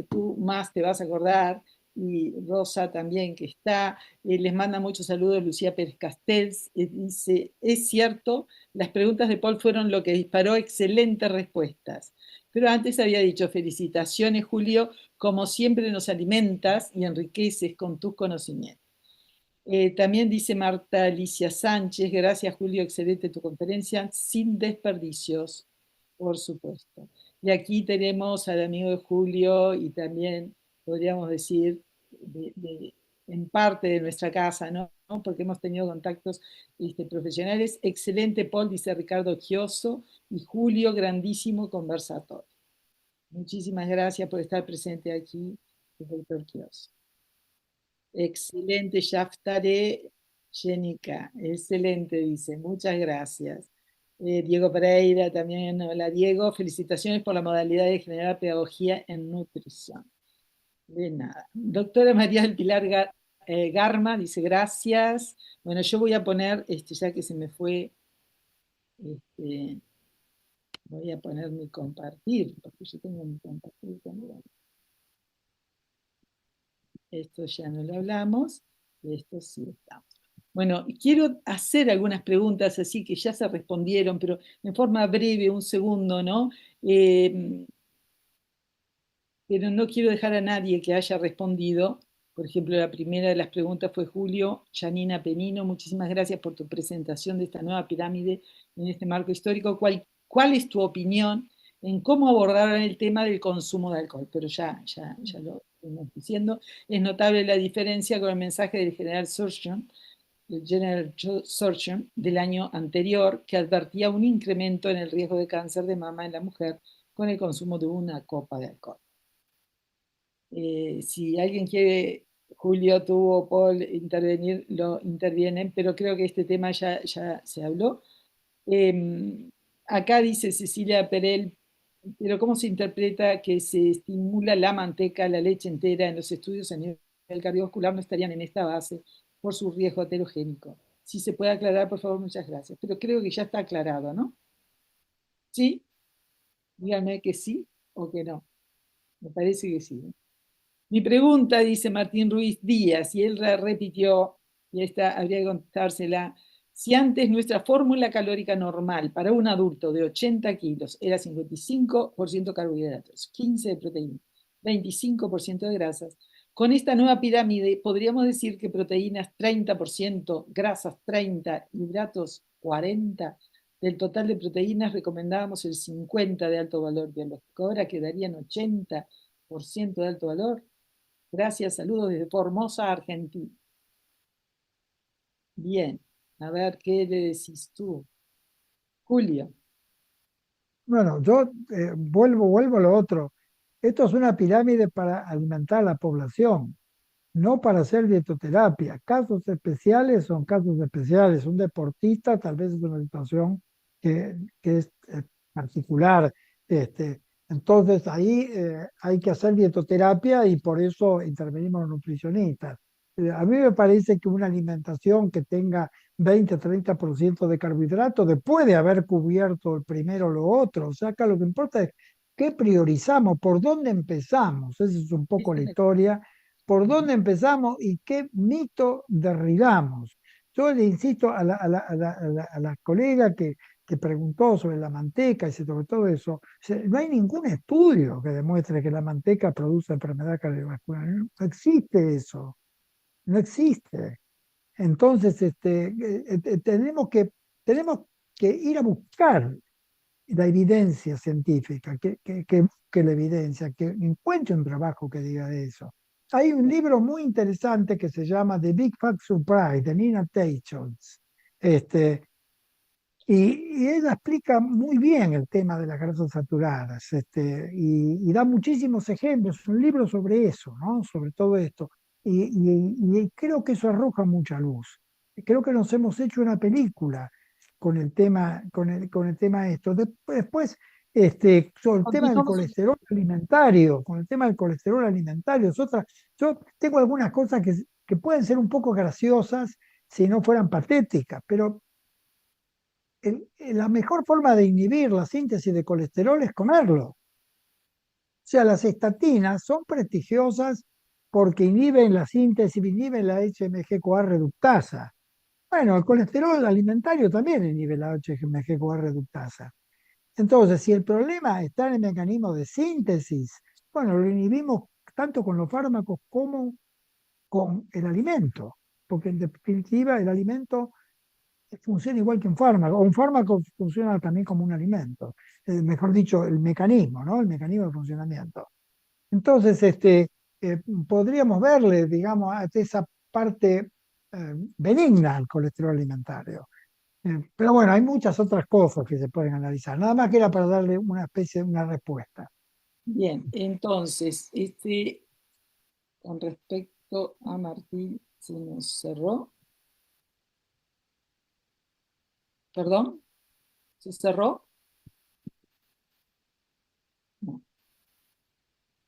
te vas a acordar, y Rosa también que está, les manda muchos saludos Lucía Pérez Castells, dice, es cierto, las preguntas de Paul fueron lo que disparó excelentes respuestas. Pero antes había dicho, felicitaciones Julio, como siempre nos alimentas y enriqueces con tus conocimientos. También dice Marta Alicia Sánchez, gracias Julio, excelente tu conferencia, sin desperdicios, por supuesto. Y aquí tenemos al amigo de Julio y también podríamos decir en parte de nuestra casa, ¿no? Porque hemos tenido contactos profesionales. Excelente, Paul, dice Ricardo Chioso, y Julio, grandísimo conversatorio. Muchísimas gracias por estar presente aquí, el doctor Chioso. Excelente, ya estaré. Jenica, excelente, dice, muchas gracias. Diego Pereira también, hola Diego, felicitaciones por la modalidad de generar pedagogía en nutrición. De nada. Doctora María del Pilar Garma dice gracias. Bueno, yo voy a poner, ya que se me fue, voy a poner mi compartir, porque yo tengo mi compartir también. Esto ya no lo hablamos, esto sí estamos. Bueno, quiero hacer algunas preguntas así que ya se respondieron, pero en forma breve, un segundo, ¿no? Pero no quiero dejar a nadie que haya respondido. Por ejemplo, la primera de las preguntas fue Julio Janina Penino. Muchísimas gracias por tu presentación de esta nueva pirámide en este marco histórico. ¿Cuál es tu opinión en cómo abordar el tema del consumo de alcohol? Pero ya lo estamos diciendo. Es notable la diferencia con el mensaje del General Surgeon del año anterior, que advertía un incremento en el riesgo de cáncer de mama en la mujer con el consumo de una copa de alcohol. Si alguien quiere, Julio, tú o Paul, intervenir, lo intervienen, pero creo que este tema ya se habló. Acá dice Cecilia Perel, pero ¿cómo se interpreta que se estimula la manteca, la leche entera en los estudios a nivel cardiovascular? No estarían en esta base por su riesgo heterogénico. Si se puede aclarar, por favor, muchas gracias. Pero creo que ya está aclarado, ¿no? ¿Sí? Díganme que sí o que no. Me parece que sí. Mi pregunta, dice Martín Ruiz Díaz, y él la repitió, y esta habría que contestársela. Si antes nuestra fórmula calórica normal para un adulto de 80 kilos era 55% carbohidratos, 15 de proteína, 25% de grasas, con esta nueva pirámide podríamos decir que proteínas 30%, grasas 30, hidratos 40, del total de proteínas recomendábamos el 50 de alto valor biológico, ahora quedarían 80% de alto valor. Gracias, saludos desde Formosa, Argentina. Bien, a ver, ¿qué le decís tú? Julio. Bueno, yo vuelvo a lo otro. Esto es una pirámide para alimentar a la población, no para hacer dietoterapia. Casos especiales son casos especiales. Un deportista tal vez es una situación que es particular. Este, entonces ahí hay que hacer dietoterapia y por eso intervenimos los nutricionistas. A mí me parece que una alimentación que tenga 20-30% de carbohidratos, después de haber cubierto el primero o lo otro, o sea, acá lo que importa es qué priorizamos, por dónde empezamos. Esa es un poco la historia, por dónde empezamos y qué mito derribamos. Yo le insisto a la colega que preguntó sobre la manteca y sobre todo eso, no hay ningún estudio que demuestre que la manteca produce enfermedad cardiovascular. No existe eso, no existe. Entonces, tenemos que ir a buscar la evidencia científica, que busque la evidencia, que encuentre un trabajo que diga eso. Hay un libro muy interesante que se llama The Big Fat Surprise, de Nina Teicholz, y ella explica muy bien el tema de las grasas saturadas, y da muchísimos ejemplos, es un libro sobre eso, ¿no? Sobre todo esto. Y creo que eso arroja mucha luz. Creo que nos hemos hecho una película con el tema, con el tema de esto. Después, sobre el tema del colesterol alimentario, con el tema del colesterol alimentario, yo tengo algunas cosas que pueden ser un poco graciosas si no fueran patéticas, pero la mejor forma de inhibir la síntesis de colesterol es comerlo. O sea, las estatinas son prestigiosas porque inhiben la síntesis, inhiben la HMG-CoA reductasa. Bueno, el colesterol alimentario también inhibe la HMG-CoA reductasa. Entonces, si el problema está en el mecanismo de síntesis, bueno, lo inhibimos tanto con los fármacos como con el alimento, porque en definitiva el alimento funciona igual que un fármaco, o un fármaco funciona también como un alimento, mejor dicho, el mecanismo, ¿no? El mecanismo de funcionamiento. Entonces, podríamos verle, digamos, a esa parte benigna al colesterol alimentario. Pero bueno, hay muchas otras cosas que se pueden analizar. Nada más que era para darle una especie de una respuesta. Bien, entonces, con respecto a Martín, se nos cerró. ¿Perdón? ¿Se cerró? No.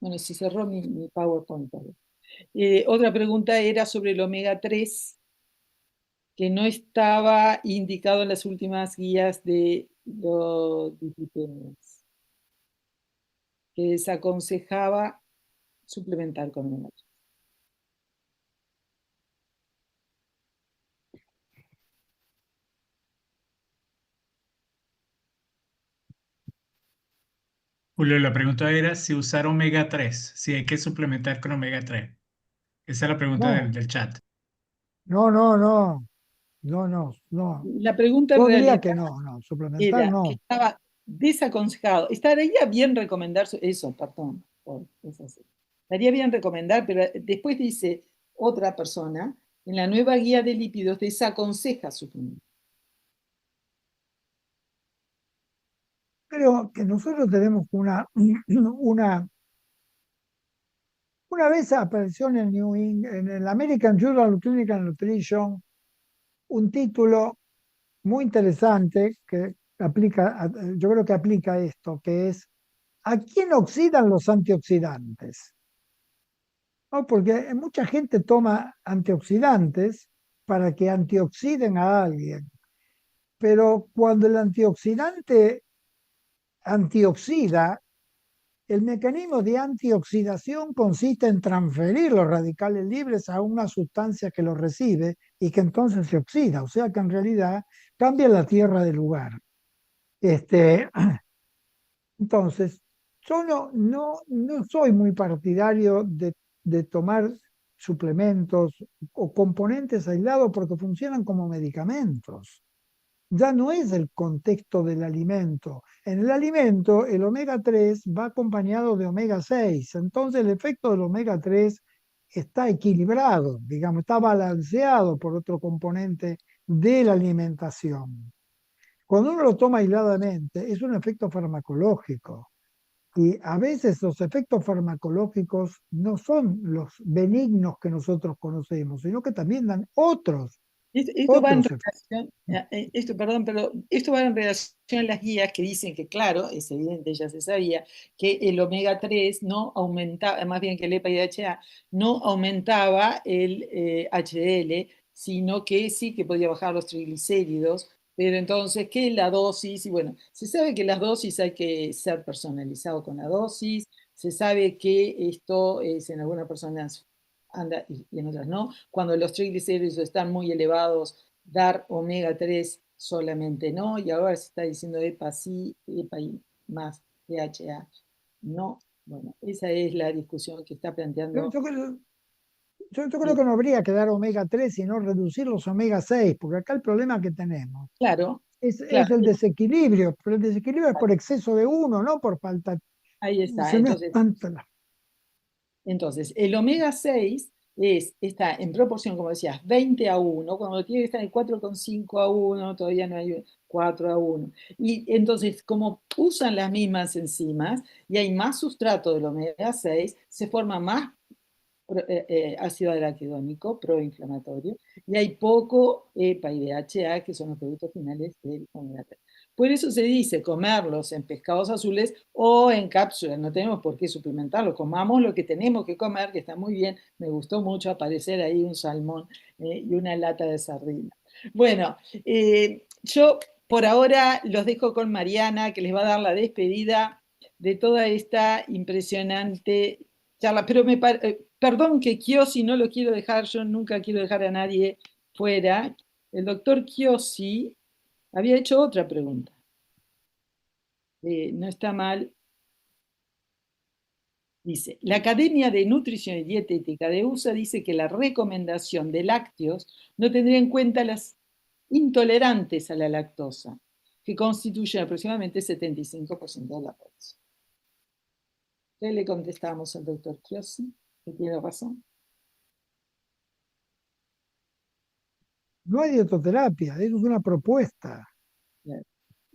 Bueno, se cerró mi PowerPoint. Otra pregunta era sobre el omega 3, que no estaba indicado en las últimas guías de los dislipidemias, que desaconsejaba suplementar con omega 3. Julio, la pregunta era si usar omega 3, si hay que suplementar con omega 3. Esa es la pregunta No, del chat. no, no, no, no, no, no. La pregunta en Yo diría realidad que no, no, suplementar era que no. estaba desaconsejado. Estaría bien recomendar eso, perdón. Es así. Estaría bien recomendar, pero después dice otra persona, en la nueva guía de lípidos desaconseja suplementar. Creo que nosotros tenemos una vez apareció en en el American Journal of Clinical Nutrition un título muy interesante que aplica, yo creo que aplica esto, que es ¿a quién oxidan los antioxidantes? ¿No? Porque mucha gente toma antioxidantes para que antioxiden a alguien, pero cuando el antioxidante antioxida, el mecanismo de antioxidación consiste en transferir los radicales libres a una sustancia que los recibe y que entonces se oxida, o sea que en realidad cambia la tierra de lugar. Este, entonces, yo no soy muy partidario de tomar suplementos o componentes aislados porque funcionan como medicamentos. Ya no es el contexto del alimento. En el alimento, el omega 3 va acompañado de omega 6. Entonces, el efecto del omega 3 está equilibrado, digamos, está balanceado por otro componente de la alimentación. Cuando uno lo toma aisladamente, es un efecto farmacológico. Y a veces los efectos farmacológicos no son los benignos que nosotros conocemos, sino que también dan Esto va en otros relación, perdón, pero esto va en relación a las guías que dicen que, claro, es evidente, ya se sabía, que el omega 3 no aumentaba, más bien que el EPA y DHA, no aumentaba el HDL, sino que sí que podía bajar los triglicéridos, pero entonces, ¿qué es la dosis? Y bueno, se sabe que las dosis hay que ser personalizado con la dosis, se sabe que esto es en algunas personas anda y en otras no. Cuando los triglicéridos están muy elevados, dar omega 3 solamente no, y ahora se está diciendo EPA sí, EPA y más DHA no. Bueno, esa es la discusión que está Yo, planteando. yo creo, yo creo que no habría que dar omega 3, sino reducir los omega 6, porque acá el problema que tenemos Claro, es claro, el desequilibrio, pero el desequilibrio es por exceso de uno, no por falta. ahí está. Se no es tanto Entonces, el omega 6 está en proporción, como decías, 20:1, cuando tiene que estar en 4,5:1, todavía no hay 4:1. Y entonces, como usan las mismas enzimas y hay más sustrato del omega 6, se forma más ácido araquidónico proinflamatorio y hay poco EPA y DHA, que son los productos finales del omega 3. Por eso se dice comerlos en pescados azules o en cápsulas, no tenemos por qué suplementarlos, comamos lo que tenemos que comer, que está muy bien, me gustó mucho aparecer ahí un salmón y una lata de sardina. Bueno, yo por ahora los dejo con Mariana, que les va a dar la despedida de toda esta impresionante charla, pero perdón que Kiosi no lo quiero dejar, yo nunca quiero dejar a nadie fuera. El doctor Kiosi había hecho otra pregunta. No está mal. Dice, la Academia de Nutrición y Dietética de USA dice que la recomendación de lácteos no tendría en cuenta las intolerantes a la lactosa, que constituyen aproximadamente 75% de la población. ¿Qué le contestamos al doctor Kiosi? Que tiene razón. No hay dietoterapia, eso es una propuesta. Claro,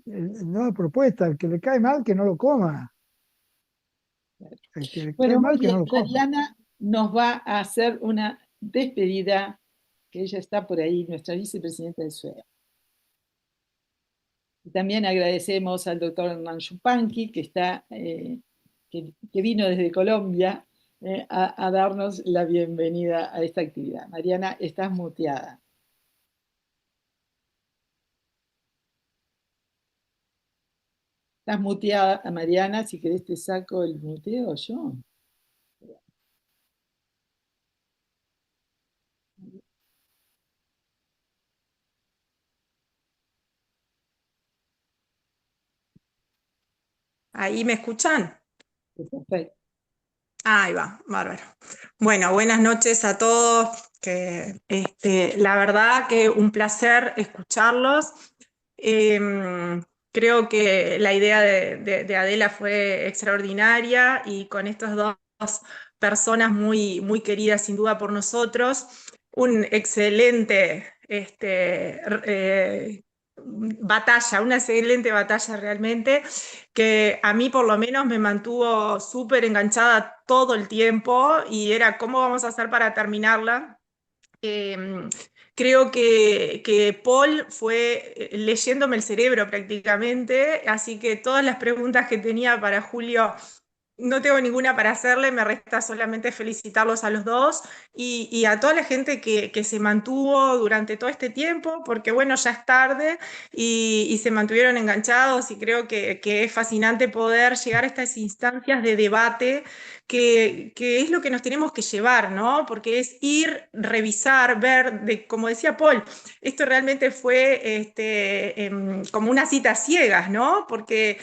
No es propuesta, el que le cae mal que no lo coma. claro. El que le cae Bueno, muy mal que no bien. lo coma. Mariana nos va a hacer una despedida, que ella está por ahí, nuestra vicepresidenta de SUEA. También agradecemos al doctor Hernán Yupanqui, que vino desde Colombia a darnos la bienvenida a esta actividad. Mariana, estás muteada. Estás muteada, Mariana, si querés te saco el muteo yo. ¿Ahí me escuchan? Perfecto. Ahí va, bárbaro. Bueno, buenas noches a todos. La verdad que un placer escucharlos. Creo que la idea de Adela fue extraordinaria y con estas dos personas muy queridas sin duda por nosotros, un excelente una excelente batalla realmente, que a mí por lo menos me mantuvo súper enganchada todo el tiempo y era cómo vamos a hacer para terminarla. Creo que Paul fue leyéndome el cerebro prácticamente, así que todas las preguntas que tenía para Julio no tengo ninguna para hacerle, me resta solamente felicitarlos a los dos y a toda la gente que se mantuvo durante todo este tiempo, porque bueno, ya es tarde y se mantuvieron enganchados y creo que es fascinante poder llegar a estas instancias de debate que es lo que nos tenemos que llevar, ¿no? Porque es ir, revisar, ver, como decía Paul, esto realmente fue como una cita ciegas, ¿no? Porque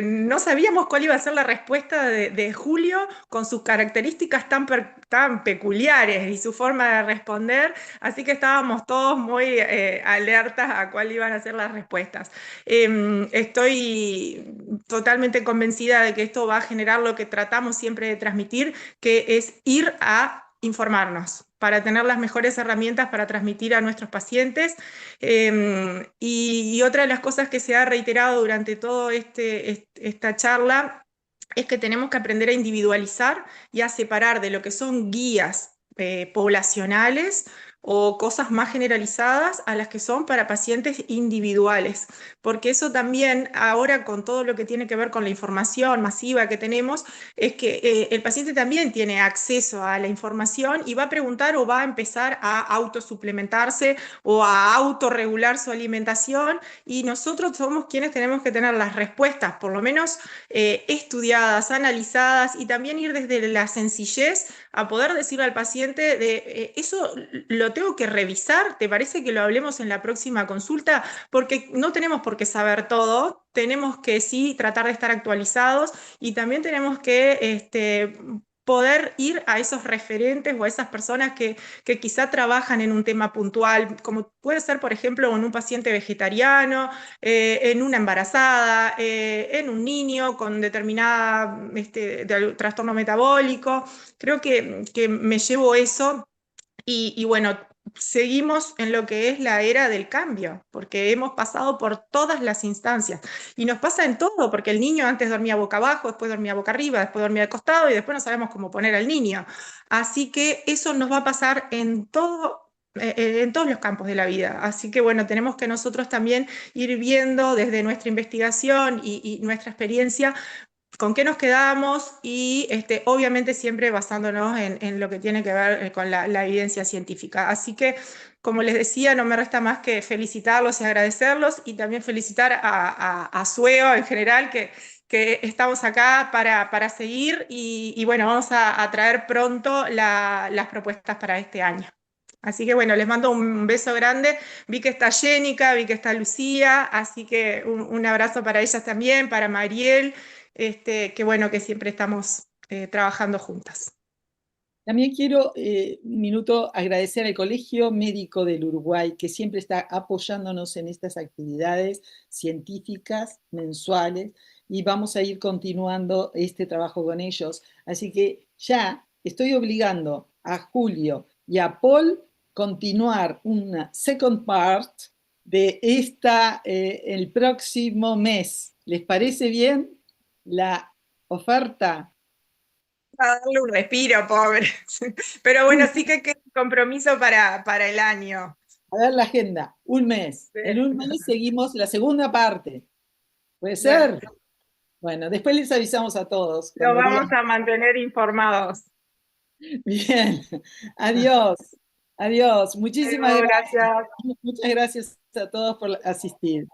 no sabíamos cuál iba a ser la respuesta de Julio con sus características tan peculiares y su forma de responder, así que estábamos todos muy alertas a cuál iban a ser las respuestas. Estoy totalmente convencida de que esto va a generar lo que tratamos siempre de transmitir, que es ir a informarnos para tener las mejores herramientas para transmitir a nuestros pacientes. Y otra de las cosas que se ha reiterado durante toda esta charla es que tenemos que aprender a individualizar y a separar de lo que son guías poblacionales o cosas más generalizadas a las que son para pacientes individuales, porque eso también ahora con todo lo que tiene que ver con la información masiva que tenemos, es que el paciente también tiene acceso a la información y va a preguntar o va a empezar a autosuplementarse o a autorregular su alimentación y nosotros somos quienes tenemos que tener las respuestas, por lo menos estudiadas, analizadas y también ir desde la sencillez a poder decirle al paciente eso lo tengo que revisar, ¿te parece que lo hablemos en la próxima consulta? Porque no tenemos por qué saber todo, tenemos que sí tratar de estar actualizados y también tenemos que poder ir a esos referentes o a esas personas que quizá trabajan en un tema puntual, como puede ser, por ejemplo, en un paciente vegetariano, en una embarazada, en un niño con determinada trastorno metabólico. Creo que me llevo eso y bueno, seguimos en lo que es la era del cambio, porque hemos pasado por todas las instancias. Y nos pasa en todo, porque el niño antes dormía boca abajo, después dormía boca arriba, después dormía de costado y después no sabemos cómo poner al niño. Así que eso nos va a pasar en todo. En todos los campos de la vida. Así que bueno, tenemos que nosotros también ir viendo desde nuestra investigación y nuestra experiencia con qué nos quedamos y obviamente siempre basándonos en lo que tiene que ver con la evidencia científica. Así que, como les decía, no me resta más que felicitarlos y agradecerlos y también felicitar a SUEO en general, que estamos acá para seguir y bueno, vamos a traer pronto las propuestas para este año. Así que bueno, les mando un beso grande. Vi que está Jénica, vi que está Lucía, así que un abrazo para ellas también, para Mariel, que bueno que siempre estamos trabajando juntas. También quiero un minuto agradecer al Colegio Médico del Uruguay, que siempre está apoyándonos en estas actividades científicas mensuales y vamos a ir continuando este trabajo con ellos. Así que ya estoy obligando a Julio y a Paul continuar una second part de el próximo mes. ¿Les parece bien la oferta? A darle un respiro, pobre. Pero bueno, sí que queda un compromiso para el año. A ver la agenda, un mes. En un mes seguimos la segunda parte. ¿Puede ser? Bueno, después les avisamos a todos. Lo vamos a mantener informados. Bien, adiós, adiós. Muchísimas gracias. Muchas gracias a todos por asistir.